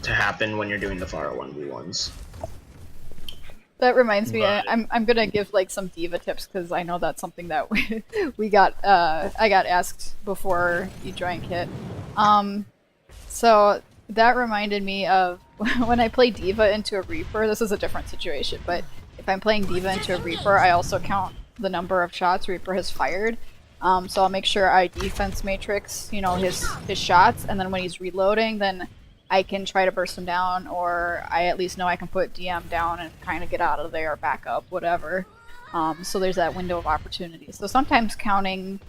to happen when you're doing the Pharah 1v1s. That reminds me, But- I'm gonna give like some D.Va tips because I know that's something that we got I got asked before you joined Kit. So that reminded me of when I play D.Va into a Reaper. This is a different situation, but if I'm playing D.Va into a Reaper, I also count the number of shots Reaper has fired. So I'll make sure I defense matrix, you know, his shots, and then when he's reloading, then I can try to burst him down, or I at least know I can put DM down and kind of get out of there, back up, whatever. So there's that window of opportunity. So sometimes counting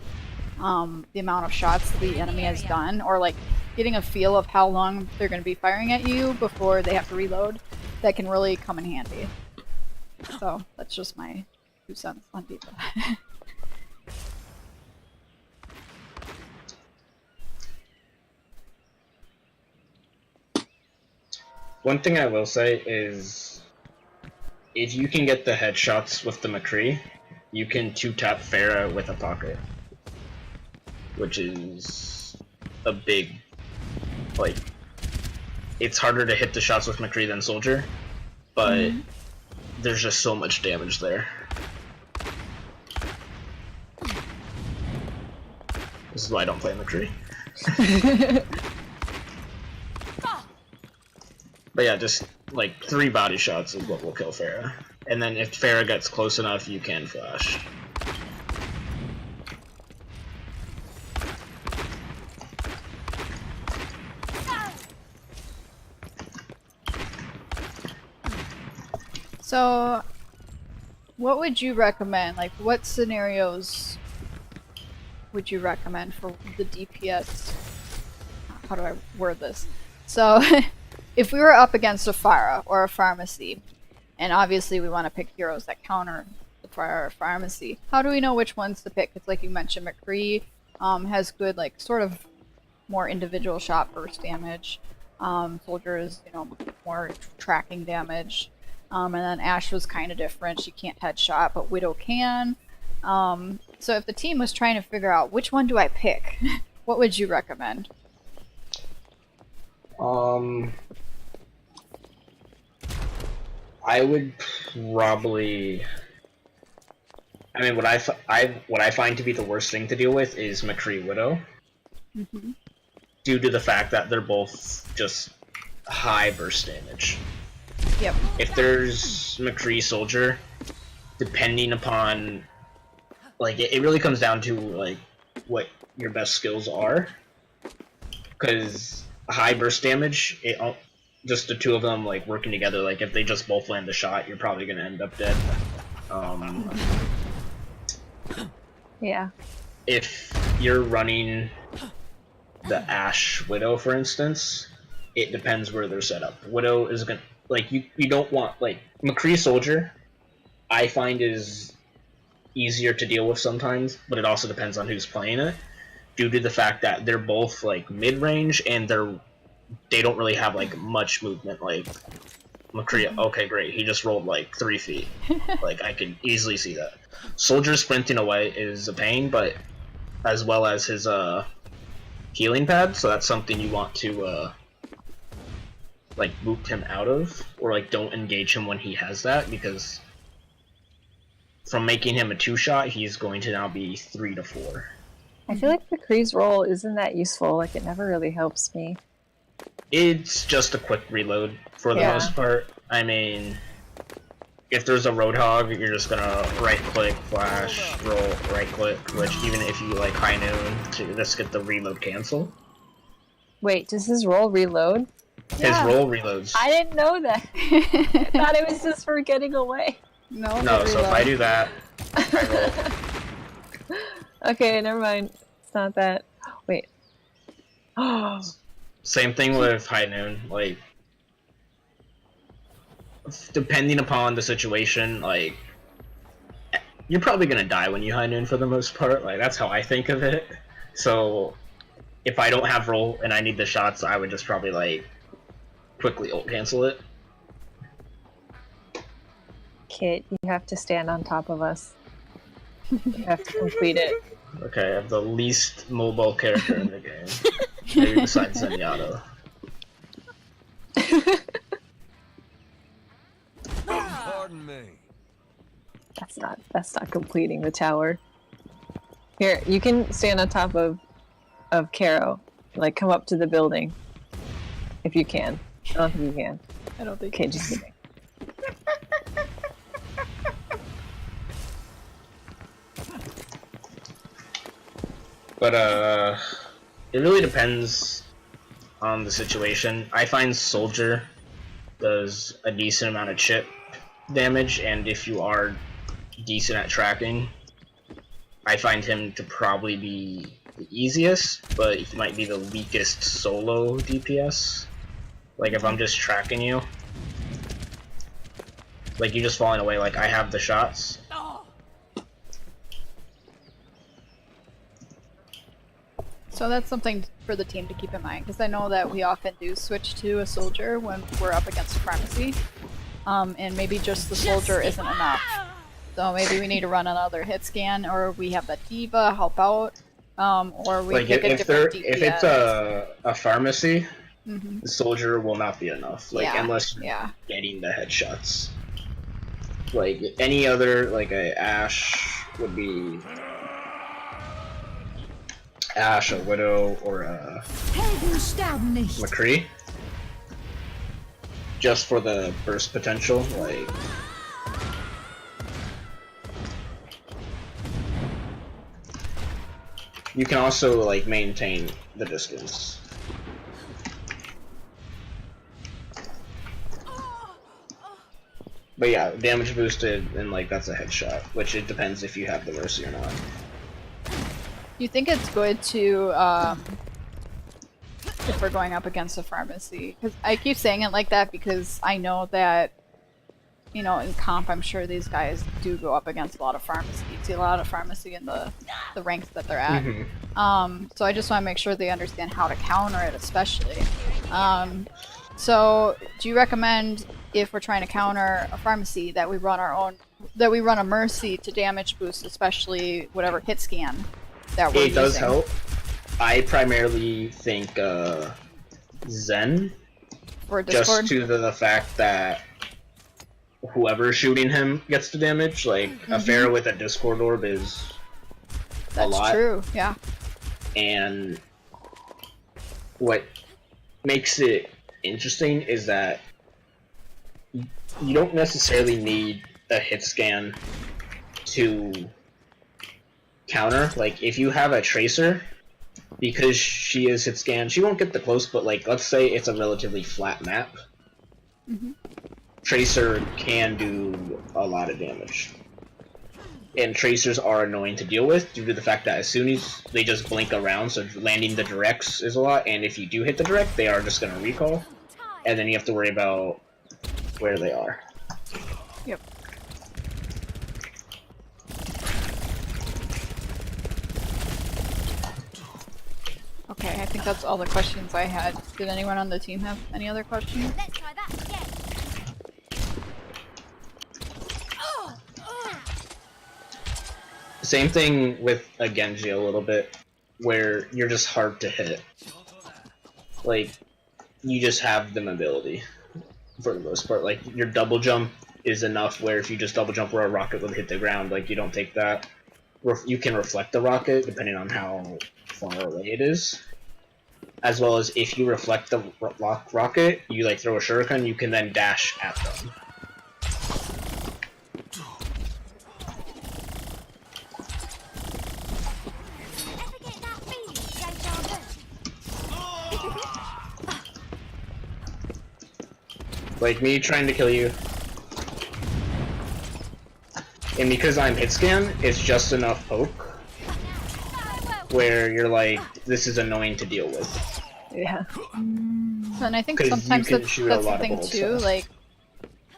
the amount of shots the enemy has done, or like getting a feel of how long they're going to be firing at you before they have to reload, that can really come in handy. So that's just my 2 cents on D.Va. One thing I will say is, if you can get the headshots with the McCree, you can 2-tap Pharah with a pocket. which is a big, like, it's harder to hit the shots with McCree than Soldier, but there's just so much damage there. This is why I don't play McCree. But yeah, just like 3 body shots is what will kill Pharah. And then if Pharah gets close enough, you can flash. So, what would you recommend? Like, what scenarios would you recommend for the DPS? How do I word this? So, if we were up against a Pharah or a Pharmacy, and obviously we want to pick heroes that counter the Pharah or Pharmacy, how do we know which ones to pick? It's like you mentioned, McCree has good, like, sort of more individual shot burst damage. Soldier is, you know, more tracking damage. And then Ashe was kind of different. She can't headshot, but Widow can. So if the team was trying to figure out which one do I pick, what would you recommend? I would probably. I mean, what I find to be the worst thing to deal with is McCree Widow, due to the fact that they're both just high burst damage. Yep. If there's McCree Soldier, depending upon, like, it really comes down to, like, what your best skills are. Because high burst damage, just the 2 of them, like, working together, like, if they just both land the shot, you're probably going to end up dead. Yeah. If you're running the Ashe Widow, for instance, it depends where they're set up. Widow is going to, like, you don't want, like, McCree Soldier, I find is easier to deal with sometimes, but it also depends on who's playing it, due to the fact that they're both, like, mid-range, and they don't really have, like, much movement. Like, McCree, okay, great, he just rolled, like, 3 feet. Like, I can easily see that. Soldier sprinting away is a pain, but as well as his, healing pad, so that's something you want to, like, boot him out of, or, like, don't engage him when he has that, because from making him a 2-shot, he's going to now be 3 to 4. I feel like McCree's roll isn't that useful. Like, it never really helps me. It's just a quick reload for the most part. I mean, if there's a Roadhog, you're just gonna right-click, flash, roll, right-click, which even if you, like, high noon to just get the reload cancel. Wait, does his roll reload? His roll reloads. I didn't know that. I thought it was just for getting away. No, so if I do that, I roll. Okay, never mind. It's not that. Wait. Same thing with high noon. Like, depending upon the situation, like, you're probably gonna die when you high noon for the most part. Like, that's how I think of it. So, if I don't have roll and I need the shots, I would just probably, like, quickly ult cancel it. Kit, you have to stand on top of us. You have to complete it. Okay, I have the least mobile character in the game. Maybe besides Zenyatta. Pardon me. That's not completing the tower. Here, you can stand on top of Caro. Like, come up to the building. If you can. I don't think you can. I don't think. Okay, just kidding. But, it really depends on the situation. I find Soldier does a decent amount of chip damage, and if you are decent at tracking, I find him to probably be the easiest, but he might be the weakest solo DPS. Like, if I'm just tracking you, like, you just falling away, like, I have the shots. So that's something for the team to keep in mind, because I know that we often do switch to a soldier when we're up against Pharmacy, and maybe just the soldier isn't enough. So maybe we need to run another hit scan, or we have the d.va help out. or we Like pick a if different if it's a pharmacy, Mhm. the soldier will not be enough. Like Yeah, unless you're yeah. getting the headshots. Like any other, like a Ashe would be Ashe, a Widow, or a Helden sterben nicht. McCree. Just for the burst potential, like. You can also like maintain the distance. But yeah, damage boosted, and like that's a headshot, which it depends if you have the mercy or not. You think it's good to, if we're going up against a pharmacy? Because I keep saying it like that because I know that, you know, in comp, I'm sure these guys do go up against a lot of pharmacy. You see a lot of pharmacy in the ranks that they're at. So I just want to make sure they understand how to counter it, especially. So do you recommend, if we're trying to counter a pharmacy, that we run our own, that we run a mercy to damage boost, especially whatever hit scan that we're It does using? help. I primarily think Zen, For Discord? just to the fact that whoever's shooting him gets the damage. Like a Pharah with a Discord orb is That's a lot. true, yeah. And what makes it interesting is that you don't necessarily need a hit scan to counter. Like if you have a Tracer, because she is hit scan, she won't get the close, but like let's say it's a relatively flat map, Tracer can do a lot of damage. And Tracers are annoying to deal with due to the fact that as soon as they just blink around, so landing the directs is a lot, and if you do hit the direct, they are just going to recall, and then you have to worry about where they are. Yep. Okay, I think that's all the questions I had. Did anyone on the team have any other questions? Let's try that again. Same thing with a Genji a little bit, where you're just hard to hit. Like, you just have the mobility, for the most part. Like, your double jump is enough where if you just double jump where a rocket would hit the ground, like, you don't take that. You can reflect the rocket, depending on how far away it is. As well as if you reflect the rocket, you, like, throw a shuriken, you can then dash at them. Ever get that feeling, deja vu? Like me trying to kill you. And because I'm hit scan, it's just enough poke where you're like, this is annoying to deal with. Yeah. And I think 'Cause you sometimes can that's shoot a the lot of thing bullets too, fast. like,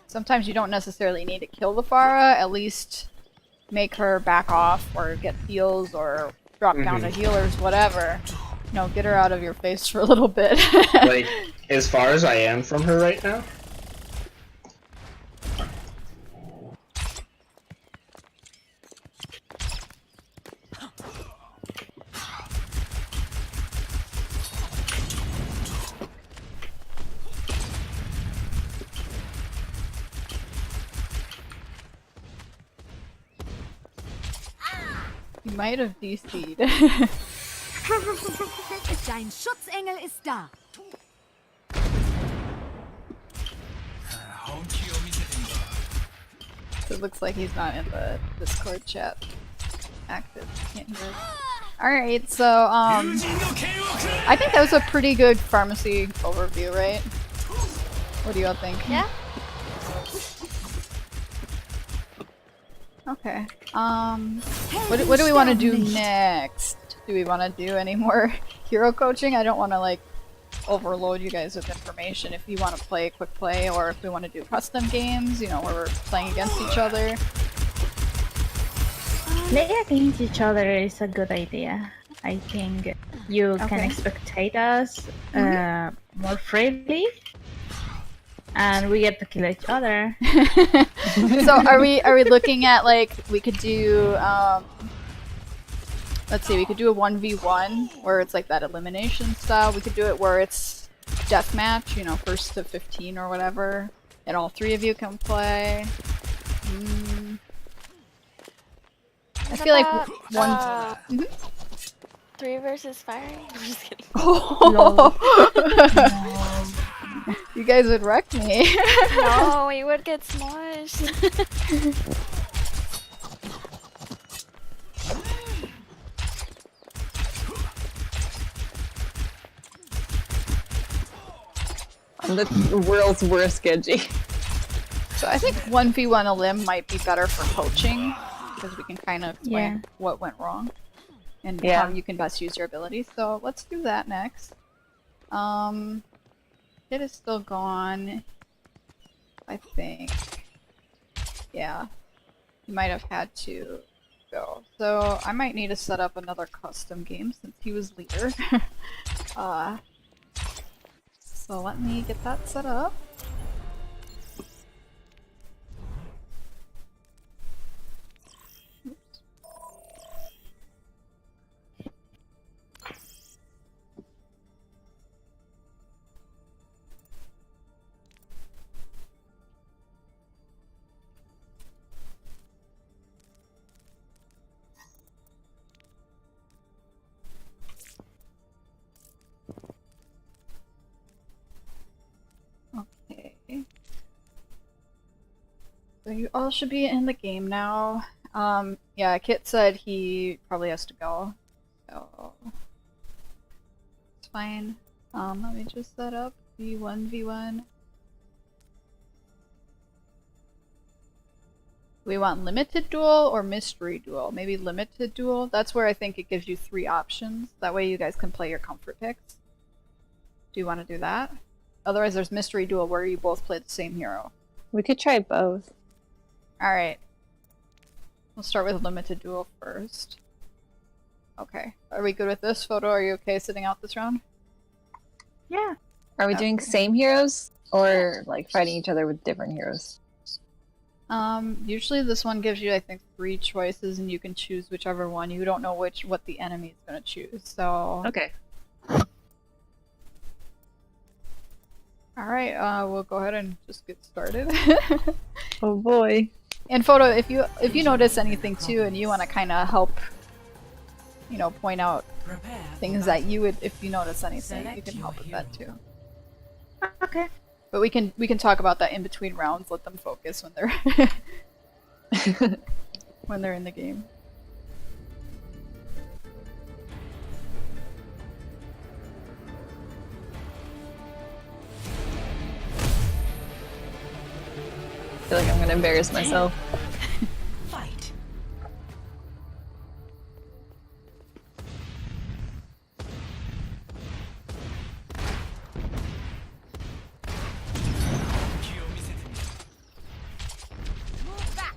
sometimes you don't necessarily need to kill the Pharah, at least make her back off or get heals or drop down to healers, whatever. You know, get her out of your face for a little bit. Like, as far as I am from her right now, You might have DC'd. Dein Schutzengel ist da. It looks like he's not in the Discord chat active. Can't hear it. Alright, so, I think that was a pretty good pharmacy overview, right? What do you all think? Yeah. Okay. What do we want to do next? Do we want to do any more hero coaching? I don't want to, like, overload you guys with information. If you want to play a quick play, or if we want to do custom games, you know, where we're playing against each other. Playing against each other is a good idea. I think you can spectate us more freely, and we get to kill each other. So are we looking at, like, we could do let's see, we could do a 1v1 where it's like that elimination style. We could do it where it's deathmatch, you know, first to 15 or whatever, and all 3 of you can play. I feel like one. 3 versus fire? I'm just kidding. You guys would wreck me. No, we would get smushed. I'm the world's worst Genji. So I think 1v1 elim might be better for coaching, because we can kind of explain what went wrong and how you can best use your abilities. So let's do that next. It is still gone, I think. Yeah, he might have had to go. So I might need to set up another custom game since he was leader. So let me get that set up. Okay. So you all should be in the game now. Yeah, Kit said he probably has to go. So it's fine. Let me just set up the 1v1. We want limited duel or mystery duel? Maybe limited duel. That's where I think it gives you 3 options. That way you guys can play your comfort picks. Do you want to do that? Otherwise there's mystery duel where you both play the same hero. We could try both. Alright. We'll start with limited duel first. Okay. Are we good with this? Photo, are you okay sitting out this round? Yeah. Are we doing same heroes or like fighting each other with different heroes? Usually this one gives you, I think, 3 choices and you can choose whichever one. You don't know what the enemy is going to choose, so... Okay. Alright, we'll go ahead and just get started. Oh boy. And Photo, if you notice anything too and you want to kind of help, you know, point out things that you would, if you notice anything, you can help with that too. Okay. But we can talk about that in between rounds, let them focus when they're when they're in the game. I feel like I'm gonna embarrass myself. Fight. Move back.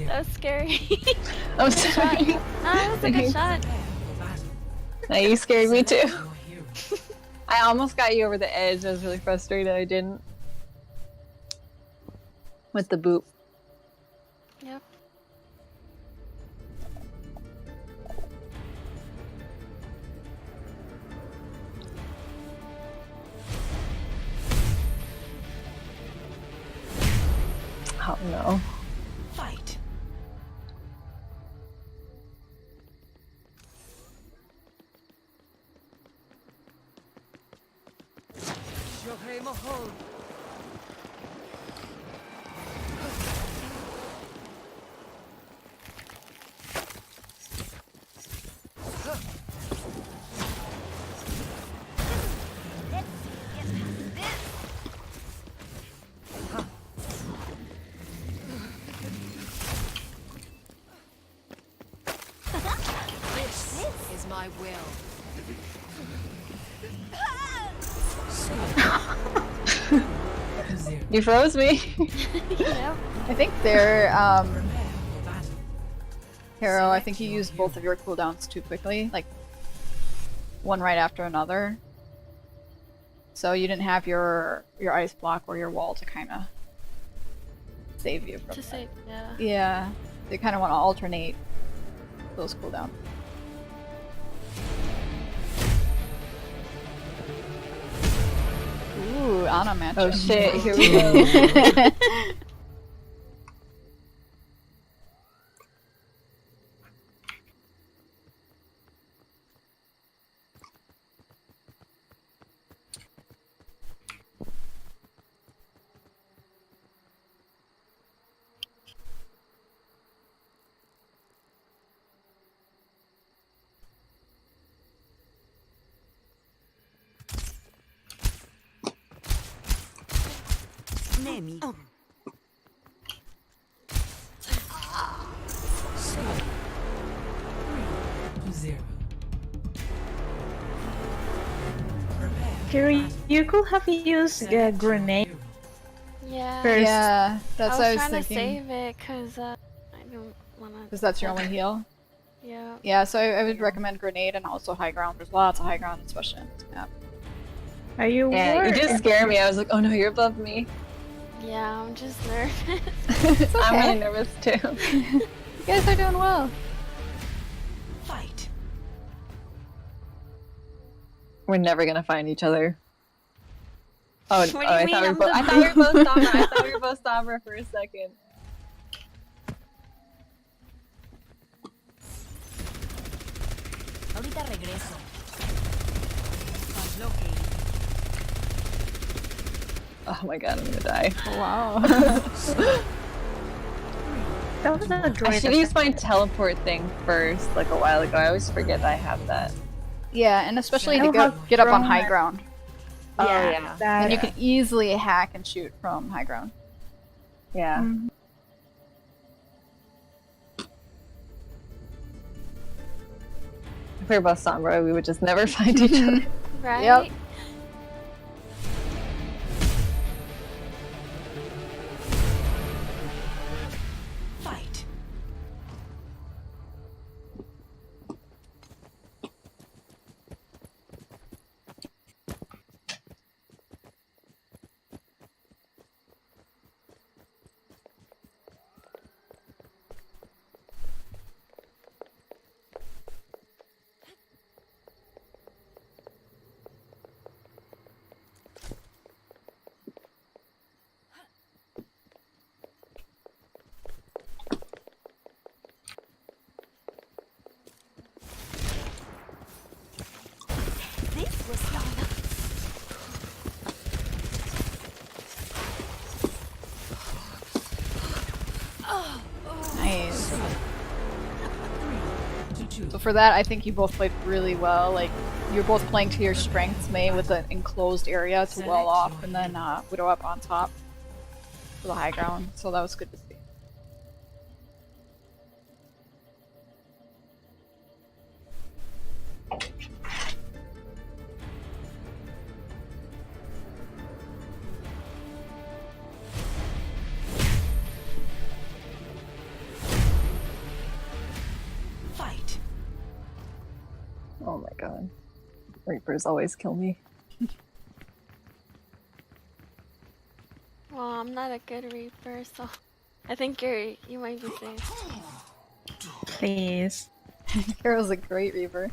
That was scary. I'm sorry. No, that was a good shot. Now you scared me too. I almost got you over the edge. I was really frustrated I didn't. With the boop. Yep. Oh no. Fight. This is my will. You froze me. Yep. I think they're Prepare for battle. Caro, I think you used both of your cooldowns too quickly, like one right after another. So you didn't have your ice block or your wall to kind of save you from To that. save, yeah. Yeah, they kind of want to alternate those cooldowns. Ooh, Ana match. Oh shit, here we go. Nemi. Score 3-0. Prepare. Kiri, you could have used a Select grenade your hero. Yeah. first. Yeah, that's I what was I was trying to thinking. save it because I don't want to. Because that's your only heal. Yeah. Yeah, so I would recommend grenade and also high ground. There's lots of high ground, especially in this map. Are you Yeah, you worried? just scared me. I was like, oh no, you're above me. Yeah, I'm just nervous. It's I'm okay. really nervous too. You guys are doing well. Fight. We're never gonna find each other. Oh, What do you I mean thought we I'm were both. the- I thought we were both Sombra. I thought we were both Sombra for a second. Ahorita regreso. Translocating. Oh my god, I'm gonna die. Wow. That was a I great should use my teleport thing first, like a while ago. I always forget that I have that. Yeah, and especially I to have get up on thrown high it. ground. Oh yeah, That, And you can easily hack and shoot from high ground. yeah. Mhm. If we were both Sombra, we would just never find each other. Right? Yep. Fight. This was fun. Nice. 3-2. So for that, I think you both played really well. Like, you're both playing to your strengths, May, with an enclosed area to wall off, and then Widow up on top for the high ground. So that was good to see. Fight. Oh my god, Reapers always kill me. Well, I'm not a good reaper, so I think you might be safe. please. Carol's a great reaver.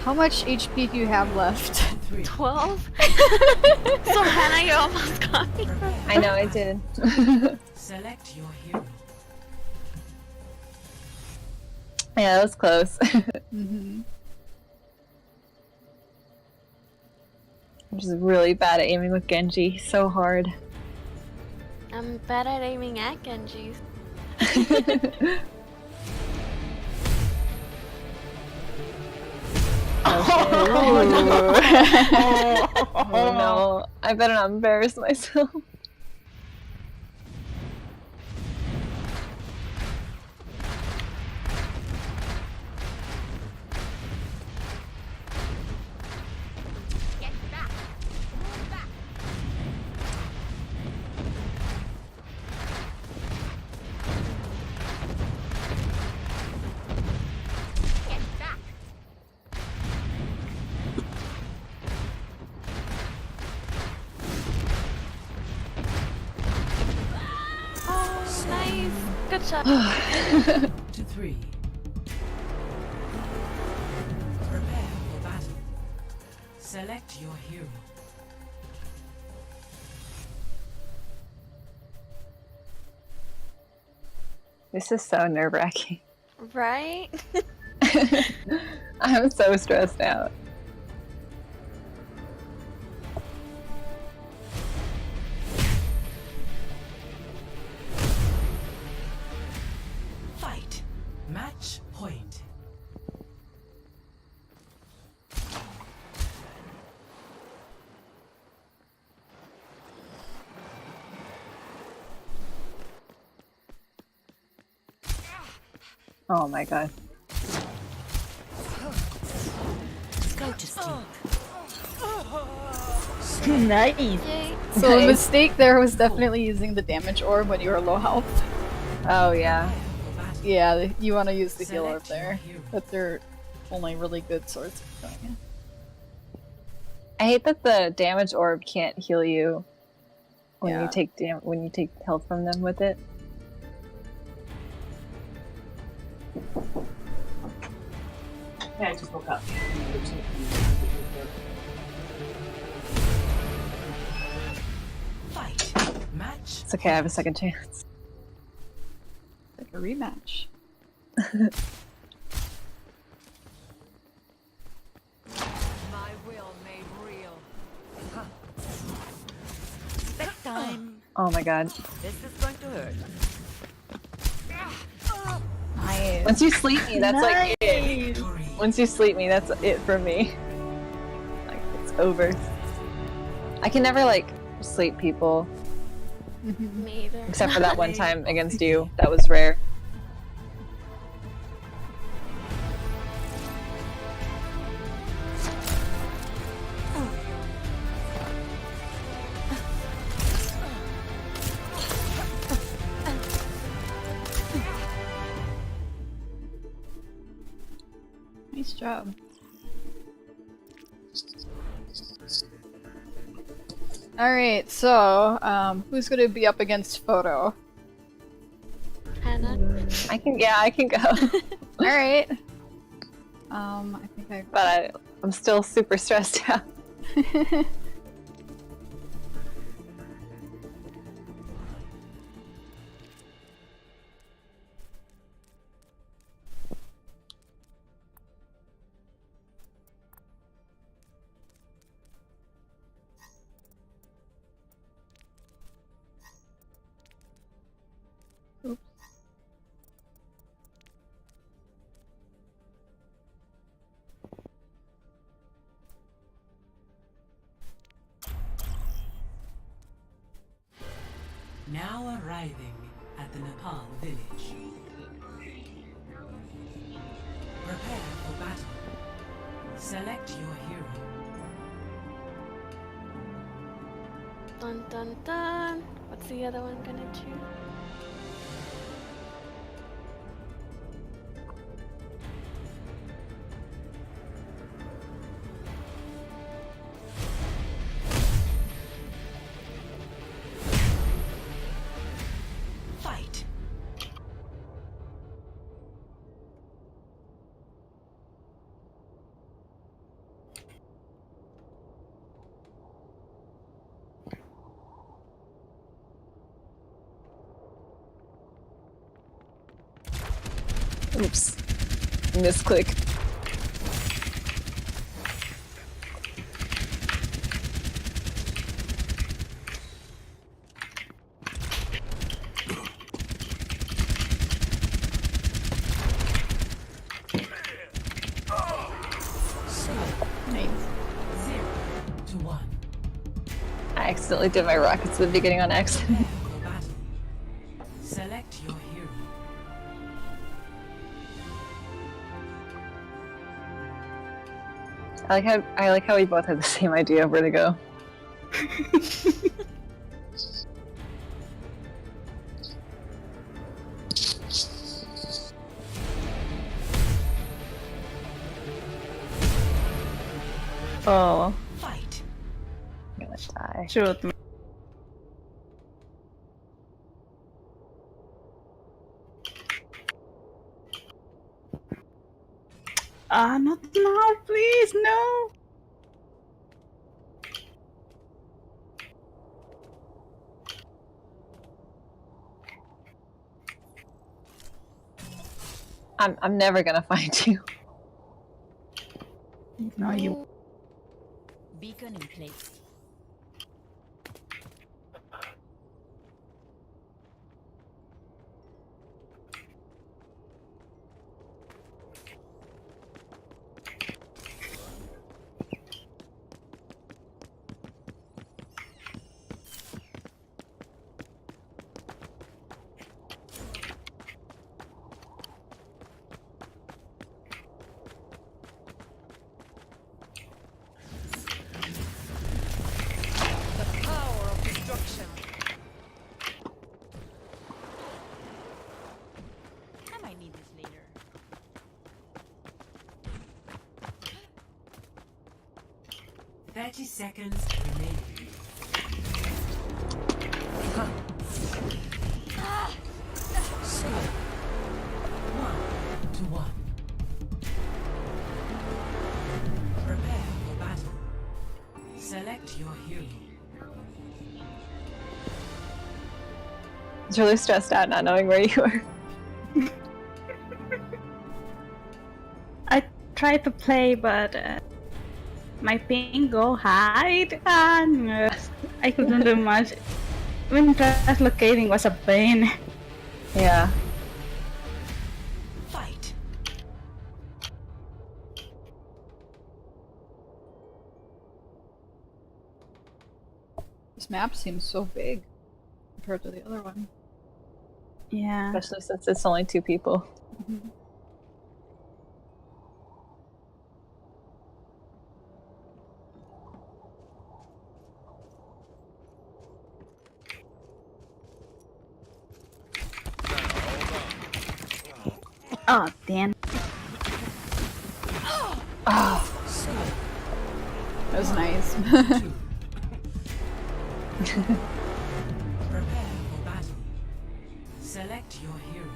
How much HP do you have left? 12? So Hannah, you almost got me. I know I did. Select your hero. Yeah, that was close. Mm-hmm. I'm just really bad at aiming with Genji. So hard. I'm bad at aiming at Genjis. Oh no, I better not embarrass myself. Good shot. To 3. Prepare for battle. Select your hero. This is so nerve-wracking. Right? I'm so stressed out. Fight. Match point. Oh my god. Go to sleep. Nice. Yay. So the Nice. mistake there was definitely using the damage orb when you were low health. Oh yeah. For battle. Yeah, you want to use the heal orb Select your there. hero. That's their only really good swords. I hate that the damage orb can't heal you when Yeah. you take when you take health from them with it. Yeah, I just woke up. Fight. Match. It's okay, I have a second chance. Like a rematch. My will made real. Bedtime. Oh my god. This is going to hurt. Nice. Once you sleep me, that's like it. Victory. Once you sleep me, that's it for me. Like it's over. I can never like sleep people Me either. except for that one time against you. That was rare. Nice job. Alright, so, who's gonna be up against Photo? Hannah. I can go. Alright. I think I... But I'm still super stressed out. Now arriving at the Nepal village. Prepare for battle. Select your hero. Dun dun dun. What's the other one gonna choose? Fight. Oops. Misclick. Nice. 0 to 1. I accidentally did my rockets at the beginning on accident. Prepare for battle. Select your hero. I like how we both had the same idea of where to go. Oh, Fight. I'm gonna die. shoot me. Not now, please, no! I'm never gonna find you. No, you. Beacon in place. The power of destruction. I might need this later. 30 seconds remaining. Score 1-1. Prepare for battle. Select your hero. I was really stressed out not knowing where you were. I tried to play, but my ping go hide, and I couldn't do much. Even translocating was a pain. Yeah. Fight. This map seems so big compared to the other one. Yeah. Especially since it's only 2 people. Oh, damn. That was nice. Prepare for battle. Select your hero.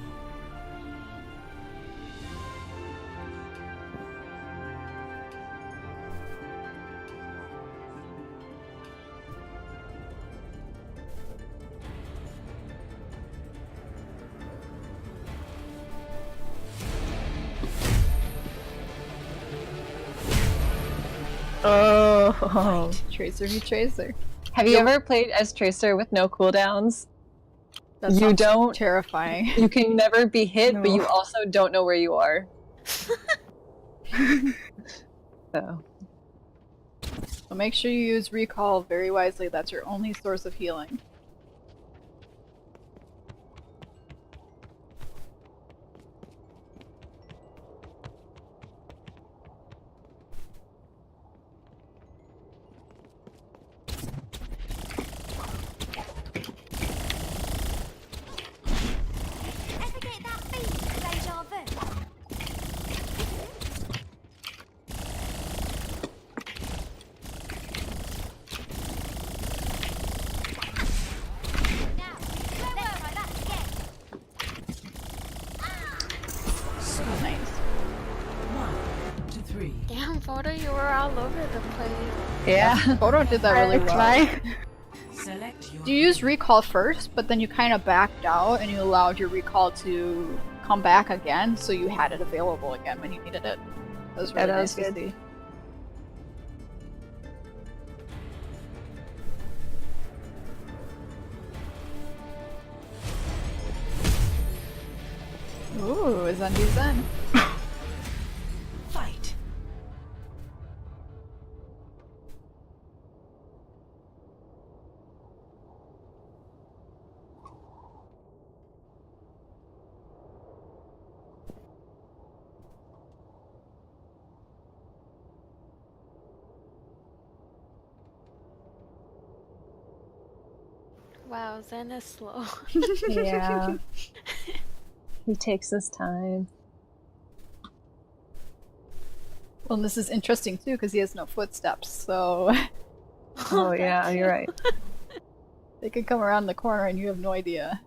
Oh. Tracer v Tracer. Have you ever played as Tracer with no cooldowns? That You sounds don't- terrifying. You can never be hit, but No. you also don't know where you are. So. So make sure you use recall very wisely. That's your only source of healing. Nice. 1-3. Damn, Photo, you were all over the place. Yeah. Photo did that really well. Try. Select your You used recall first, but then you kind of backed out and you allowed your recall to come back again, so you had it available again when you needed it. That was really that nice was to good. see. Ooh, Zendy Zen. fight. Wow, Zen is slow. Yeah. He takes his time. Well, and this is interesting too because he has no footsteps, so Oh yeah, you're right. they could come around the corner and you have no idea.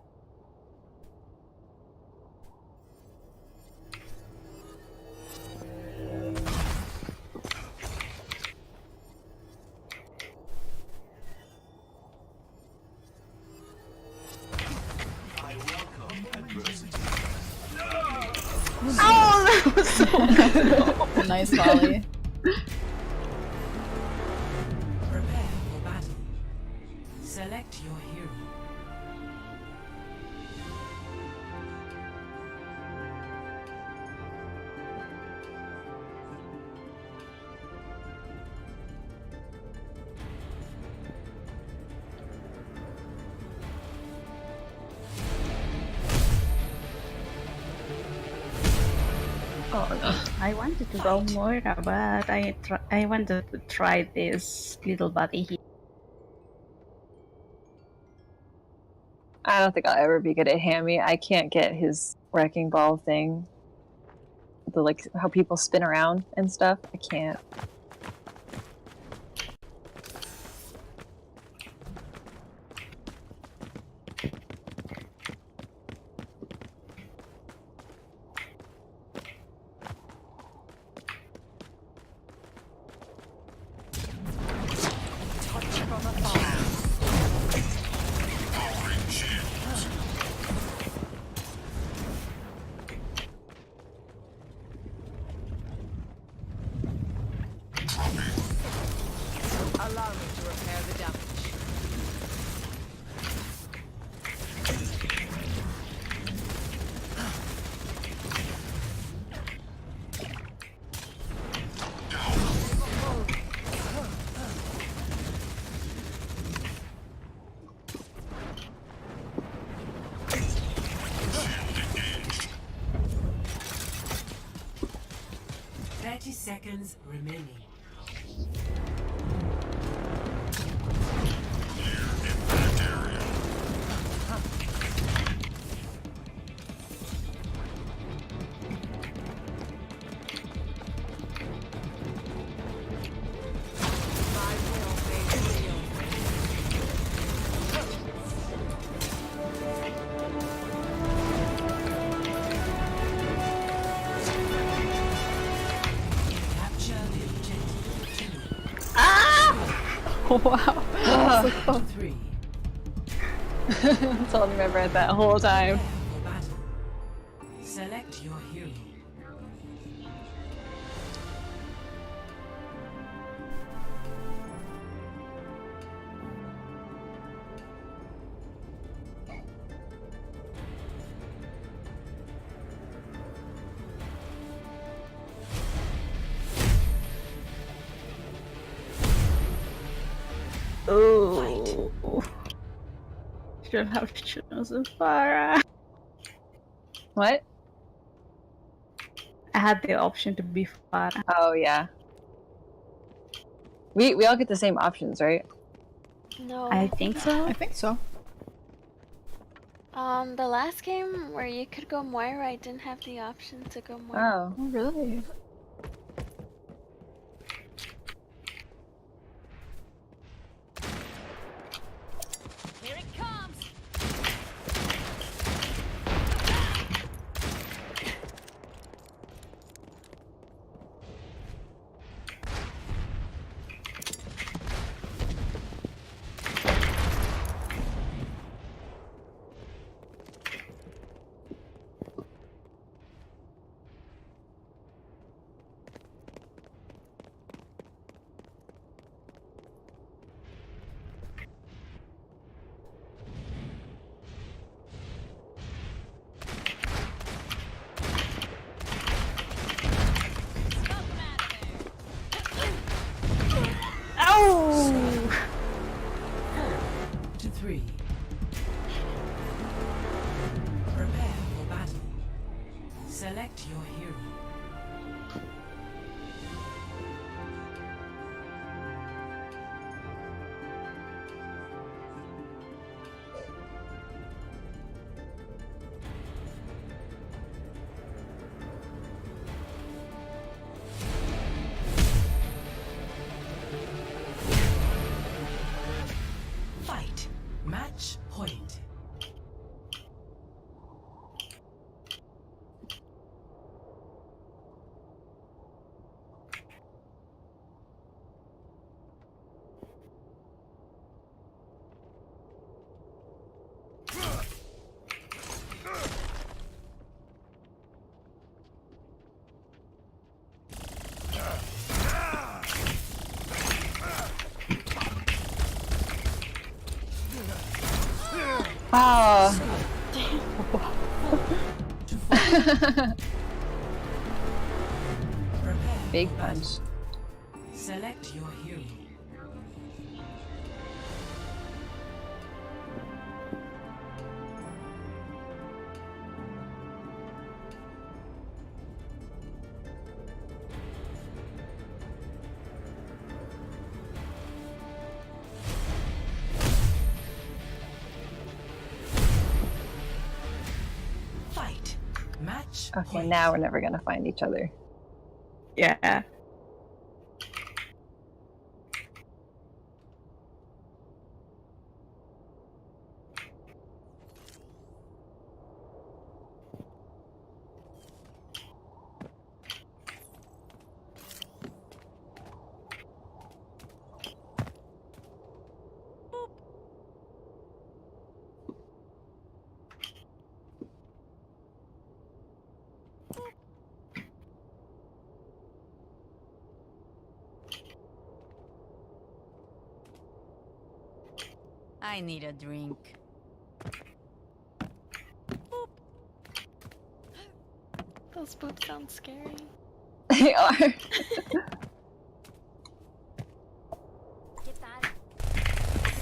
Nice volley. Prepare for battle. Select your hero. Oh no. I wanted to go Moira, but I wanted to try this little buddy here. I don't think I'll ever be good at Hammy. I can't get his wrecking ball thing. The like how people spin around and stuff. I can't. Allow me to repair the damage. Seconds remaining. Wow. So 3. That's all I remember at that whole time. For battle. Select your hero. Oh, should have chosen Farah. What? I had the option to be Farah. Oh yeah. We all get the same options, right? No. I think so. I think so. The last game where you could go Moira, I didn't have the option to go Moira. Oh. Oh, really? Here it comes. To 3. Prepare for battle. Select your hero. Fight. Match Oh. Big punch. Select your hero. Fight. Match. Okay, point. now we're never gonna find each other. Yeah. I need a drink. Those boobs sound scary. They are.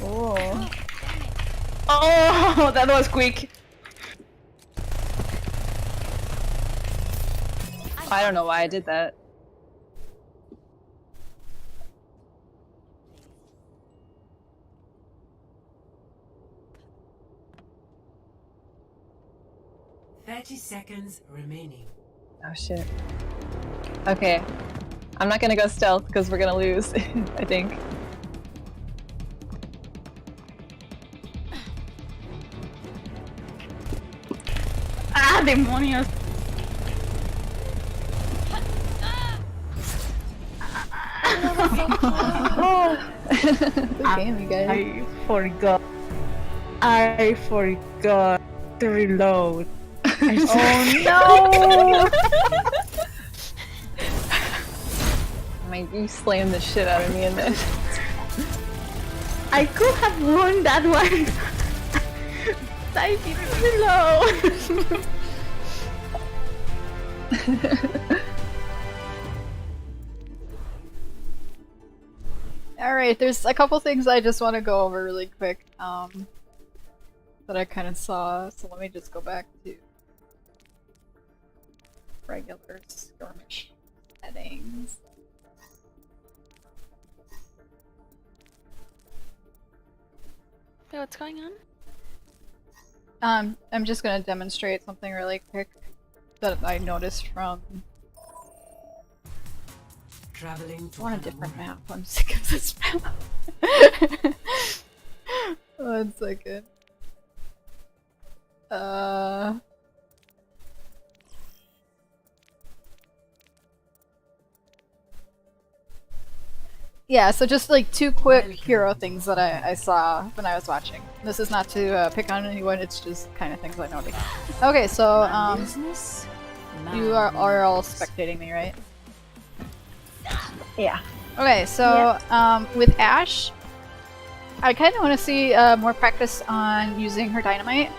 Oh. Oh, that was quick. I don't know why I did that. Seconds remaining. Oh shit. Okay. I'm not gonna go stealth because we're gonna lose, I think. Ah, demonios. Good game, you guys. I forgot. I forgot to reload. Oh no! You slammed the shit out of me in this. I could have won that one. I didn't reload. Alright, there's a couple things I just want to go over really quick that I kind of saw, so let me just go back to regular skirmish settings. Hey, what's going on? I'm just gonna demonstrate something really quick that I noticed from Traveling to I want a different map. I'm sick of this map. 1 second. Yeah, so just like 2 quick hero things that I saw when I was watching. This is not to pick on anyone, it's just kind of things I noticed. Okay, so you are all spectating me, right? Yeah. Okay, so with Ashe, I kind of want to see more practice on using her dynamite.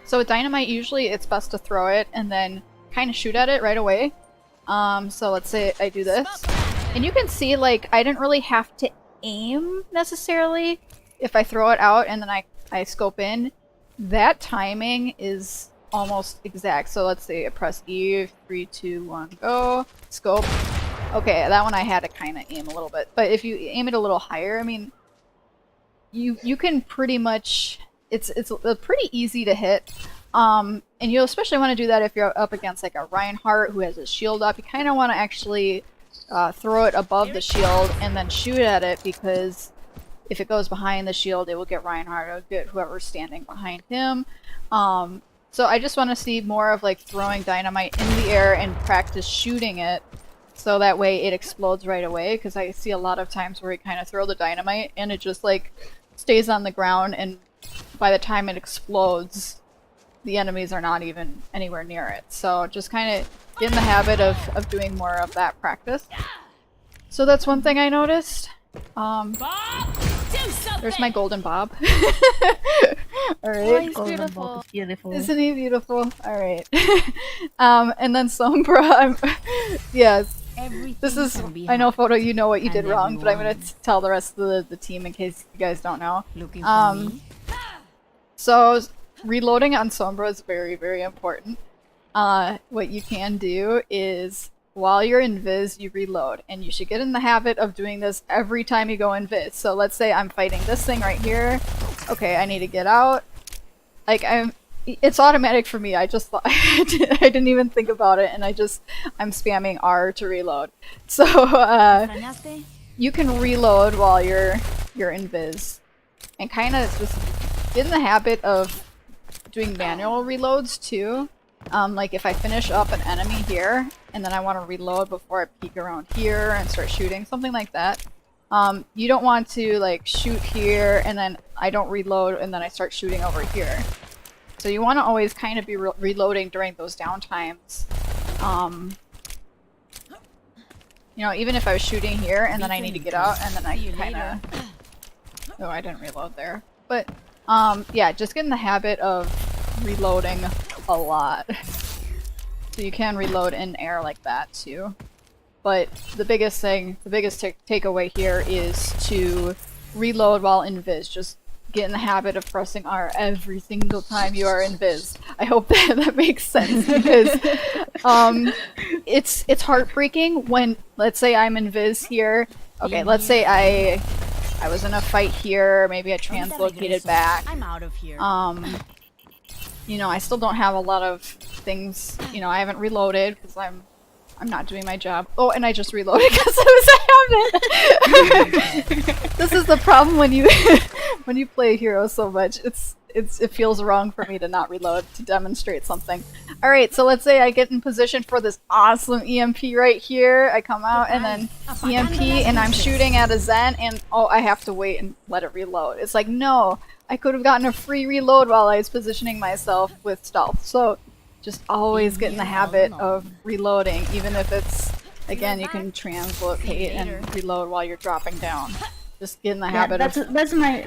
So with dynamite, usually it's best to throw it and then kind of shoot at it right away. So let's say I do this. And you can see, like, I didn't really have to aim necessarily if I throw it out and then I scope in. That timing is almost exact. So let's say I press E, 3, 2, 1, go, scope. Okay, that one I had to kind of aim a little bit. But if you aim it a little higher, I mean, you can pretty much, it's pretty easy to hit. And you'll especially want to do that if you're up against like a Reinhardt who has his shield up. You kind of want to actually throw it above the shield and then shoot at it, because if it goes behind the shield, it will get Reinhardt, it'll get whoever's standing behind him. So I just want to see more of like throwing dynamite in the air and practice shooting it, so that way it explodes right away, because I see a lot of times where you kind of throw the dynamite and it just like stays on the ground, and by the time it explodes, the enemies are not even anywhere near it. So just kind of get in the habit of doing more of that practice. So that's one thing I noticed. There's my golden bob. Oh, Alright. he's Golden beautiful. Bob is beautiful. Isn't he beautiful? Alright. And then Sombra, yeah, this is, I know Photo, you know what you did wrong, but I'm gonna tell the rest of the team in case you guys don't know. Looking for me? So, reloading on Sombra is very, very important. What you can do is, while you're in Viz, you reload, and you should get in the habit of doing this every time you go in Viz. So let's say I'm fighting this thing right here. Okay, I need to get out. Like, it's automatic for me. I just thought, I didn't even think about it, and I'm spamming R to reload. So, you can reload while you're in Viz, and kind of just get in the habit of doing manual reloads too. Like if I finish up an enemy here, and then I want to reload before I peek around here and start shooting, something like that. You don't want to like shoot here, and then I don't reload, and then I start shooting over here. So you want to always kind of be reloading during those downtimes. You know, even if I was shooting here, and then I need to get out, and then I kind of... Oh, I didn't reload there. But, yeah, just get in the habit of reloading a lot. So you can reload in air like that too. But the biggest thing, the biggest takeaway here is to reload while in Viz. Just get in the habit of pressing R every single time you are in Viz. I hope that makes sense, because it's heartbreaking when, let's say I'm in Viz here. Okay, let's say I was in a fight here, maybe I translocated back. I'm out of here. You know, I still don't have a lot of things, you know, I haven't reloaded because I'm not doing my job. Oh, and I just reloaded because I haven't. This is the problem when you when you play a hero so much. It feels wrong for me to not reload to demonstrate something. All right, so let's say I get in position for this awesome EMP right here. I come out and then EMP, and I'm shooting at a Zen, and oh, I have to wait and let it reload. It's like, no, I could have gotten a free reload while I was positioning myself with stealth. So just always get in the habit of reloading, even if it's, again, you can translocate and reload while you're dropping down. Just get in the habit of...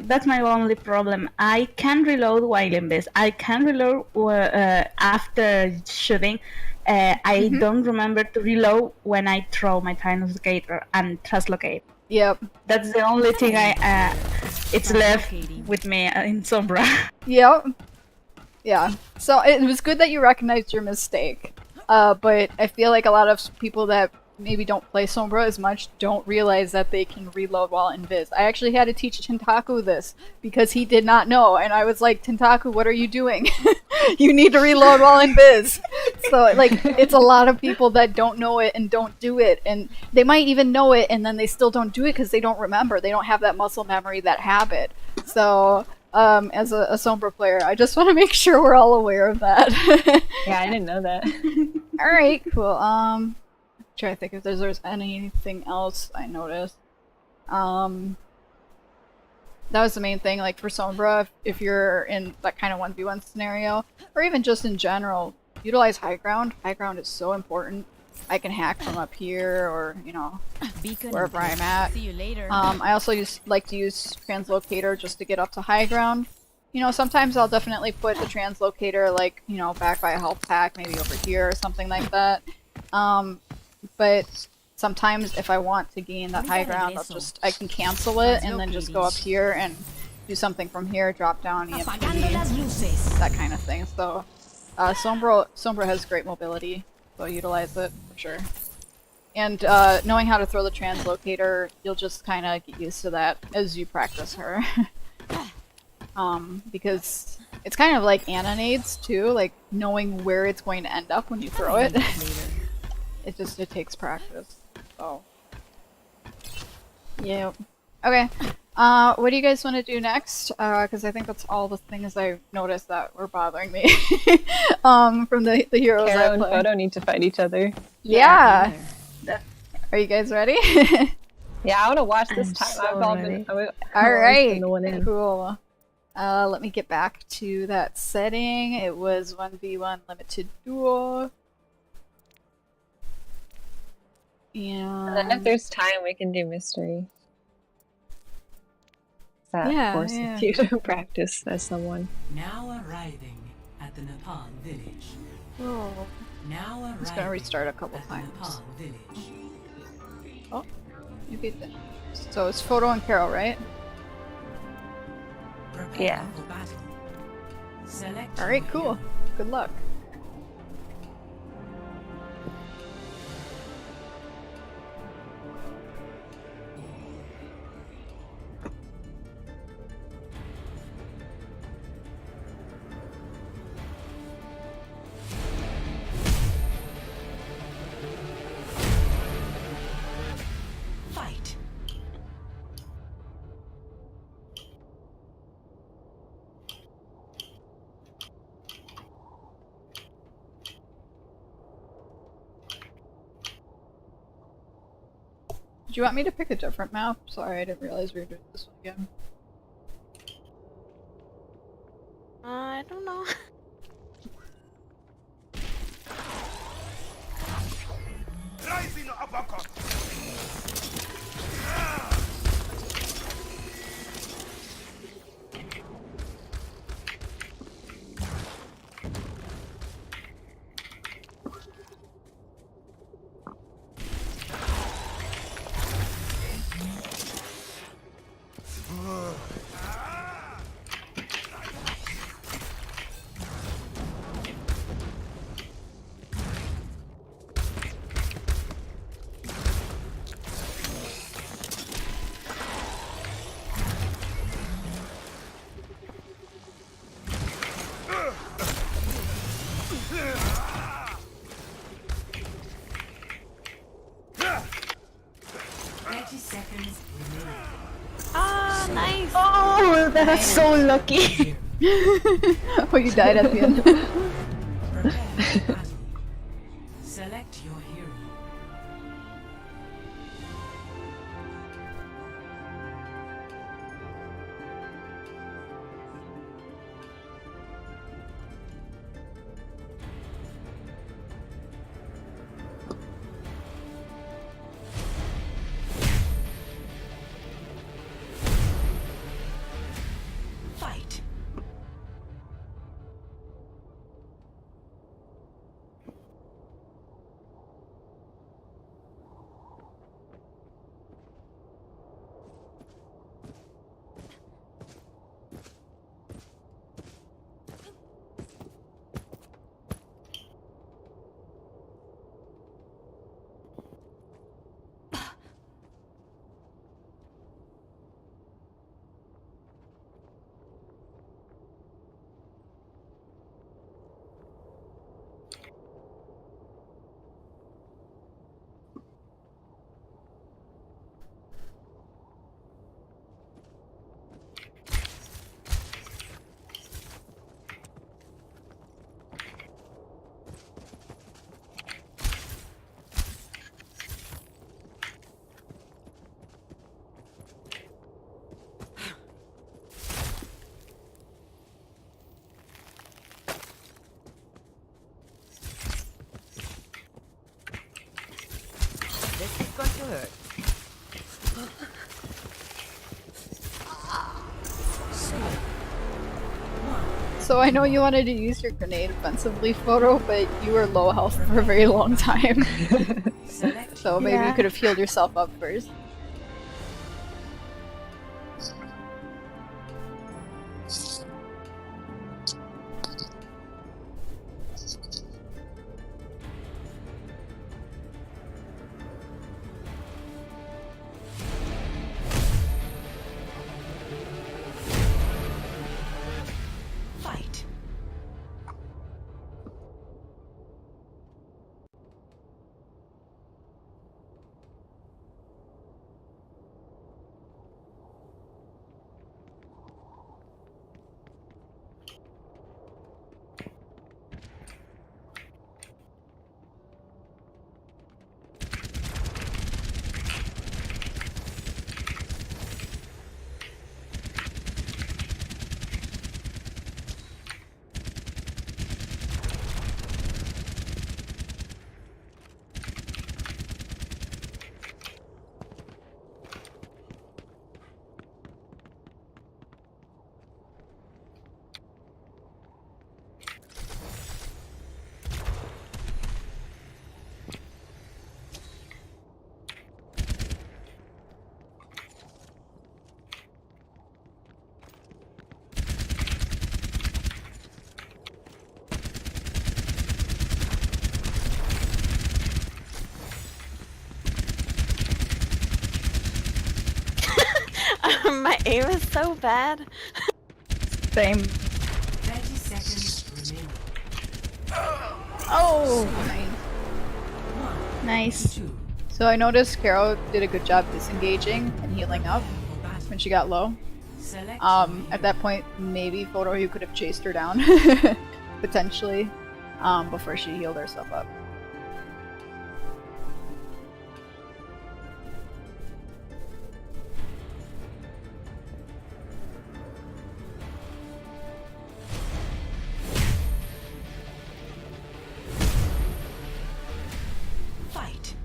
That's my only problem. I can reload while in this. I can reload after shooting. I don't remember to reload when I throw my translocator and translocate. Yep. That's the only thing it's left with me in Sombra. Yep. Yeah. So it was good that you recognized your mistake. But I feel like a lot of people that maybe don't play Sombra as much don't realize that they can reload while in Viz. I actually had to teach Tentaku this because he did not know, and I was like, Tentaku, what are you doing? You need to reload while in Viz. So like, it's a lot of people that don't know it and don't do it, and they might even know it and then they still don't do it because they don't remember. They don't have that muscle memory, that habit. So as a Sombra player, I just want to make sure we're all aware of that. Yeah, I didn't know that. Alright, cool. Try to think if there's anything else I noticed. That was the main thing, like for Sombra, if you're in that kind of 1v1 scenario, or even just in general, utilize high ground. High ground is so important. I can hack from up here, or, you know, wherever I'm at. See you later. I also like to use translocator just to get up to high ground. You know, sometimes I'll definitely put the translocator, like, you know, back by a health pack, maybe over here or something like that. But sometimes if I want to gain that high ground, I can cancel it and then just go up here and do something from here, drop down EMP, that kind of thing. So Sombra has great mobility, so utilize it for sure. And knowing how to throw the translocator, you'll just kind of get used to that as you practice her. Because it's kind of like Ananades too, like knowing where it's going to end up when you throw it. It takes practice. So yeah. Okay. What do you guys want to do next? Because I think that's all the things I noticed that were bothering me from the heroes Kero I and play. Photo need to fight each other. Yeah. Are you guys ready? Yeah, I want to watch this I'm time. so I've all ready. been. All right. No one in. Cool. Let me get back to that setting. It was 1v1 limited duel. And then if And there's time, we can do mystery. that Yeah, forces yeah. you to practice as someone. Now arriving at the Nepal village. Oh. Now arriving It's gonna restart a couple at the times. Nepal village. Oh, maybe it didn't. So it's Photo and Carol, right? Prepare Yeah. for battle. Select Alright, your cool. hero. Good luck. Fight. Did you want me to pick a different map? Sorry, I didn't realize we were doing this one again. I don't know. Rising uppercut. Ah, nice. Oh, that's so lucky. Oh, you died at the end. Prepare for battle. Select your hero. Fight. This is going to hurt. So I know you wanted to use your grenade offensively, Photo, but you were low health for a very long time. Select So maybe you could have healed yourself up first. fight. My aim is so bad. Same. 30 seconds remaining. Oh, One, nice. 2. So I noticed Carol did a good job disengaging and healing up For battle. when she got low. Select At that point, maybe Photo, you could have chased her down, potentially, before she healed herself up. fight.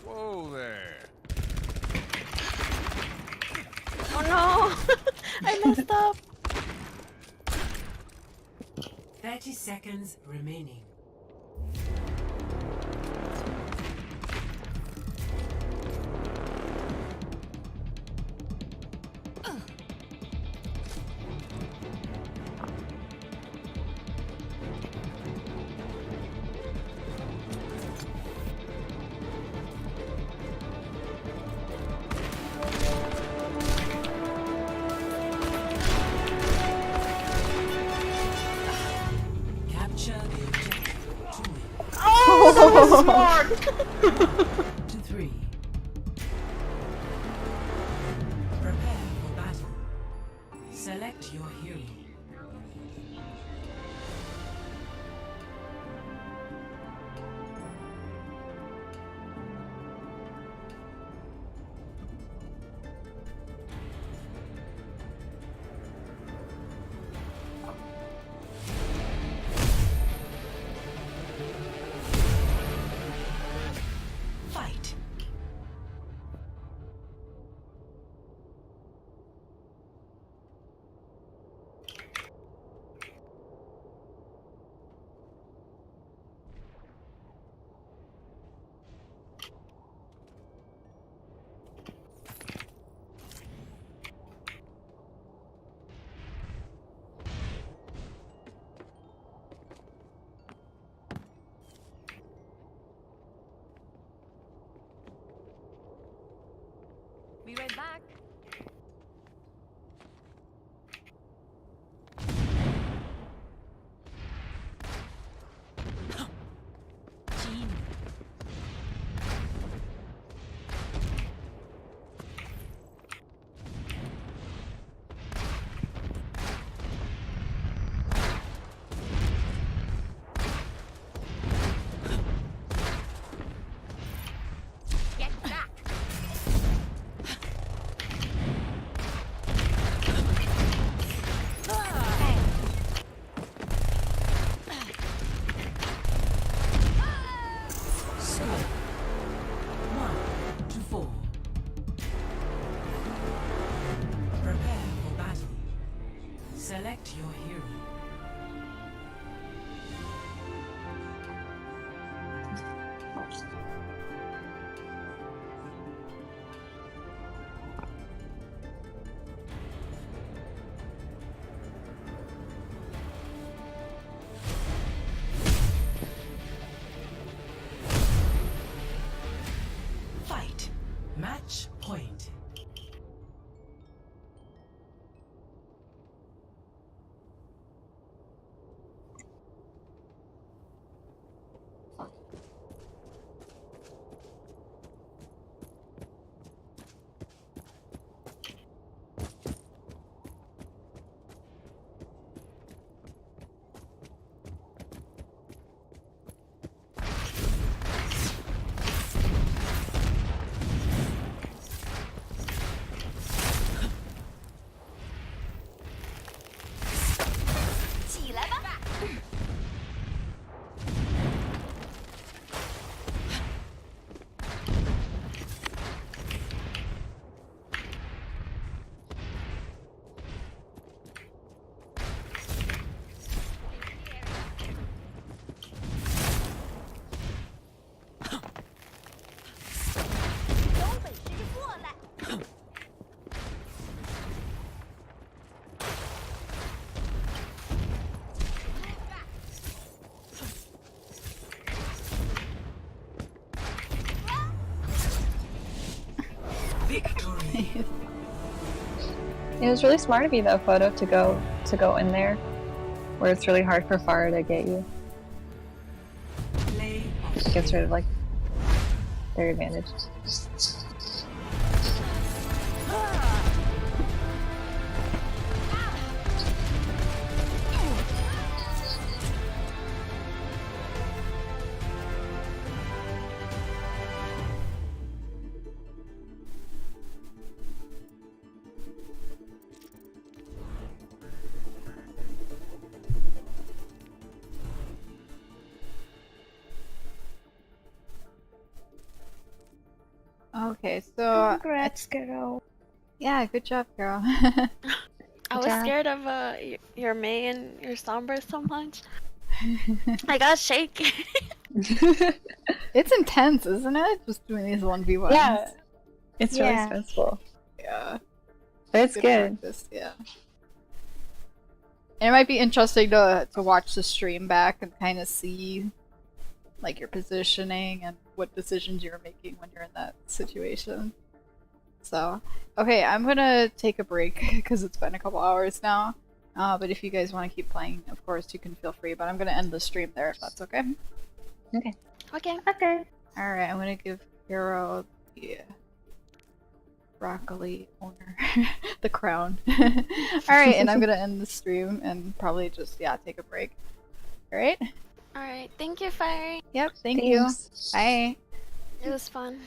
Whoa there. Oh no! I messed up. 30 seconds remaining. Capture the objective. 2 win. Oh, To 3. Prepare for battle. Select your hero. Fight. Be right back. Jean. Get back. Victory. It was really smart of you though, Photo, to go in there, where it's really hard for Farah to get you. Play of It gets rid of like their advantage. Okay, so Congrats, girl. yeah, good job, girl. I was job. scared of your May and your Sombra so much. I got shaky. It's intense, isn't it? Just doing these 1v1s. Yeah, it's really Yeah. stressful, Yeah. but it's good. Practice, yeah. And it might be interesting to watch the stream back and kind of see like your positioning and what decisions you're making when you're in that situation. So, okay, I'm gonna take a break because it's been a couple hours now. But if you guys want to keep playing, of course, you can feel free. But I'm gonna end the stream there if that's okay. Okay. Okay. Okay. Alright, I'm gonna give Hero the broccoli owner the crown. Alright, and I'm gonna end the stream and probably just, yeah, take a break. Alright? Alright. Thank you, Fiery. Yep, thank you. Thanks. Bye. It was fun.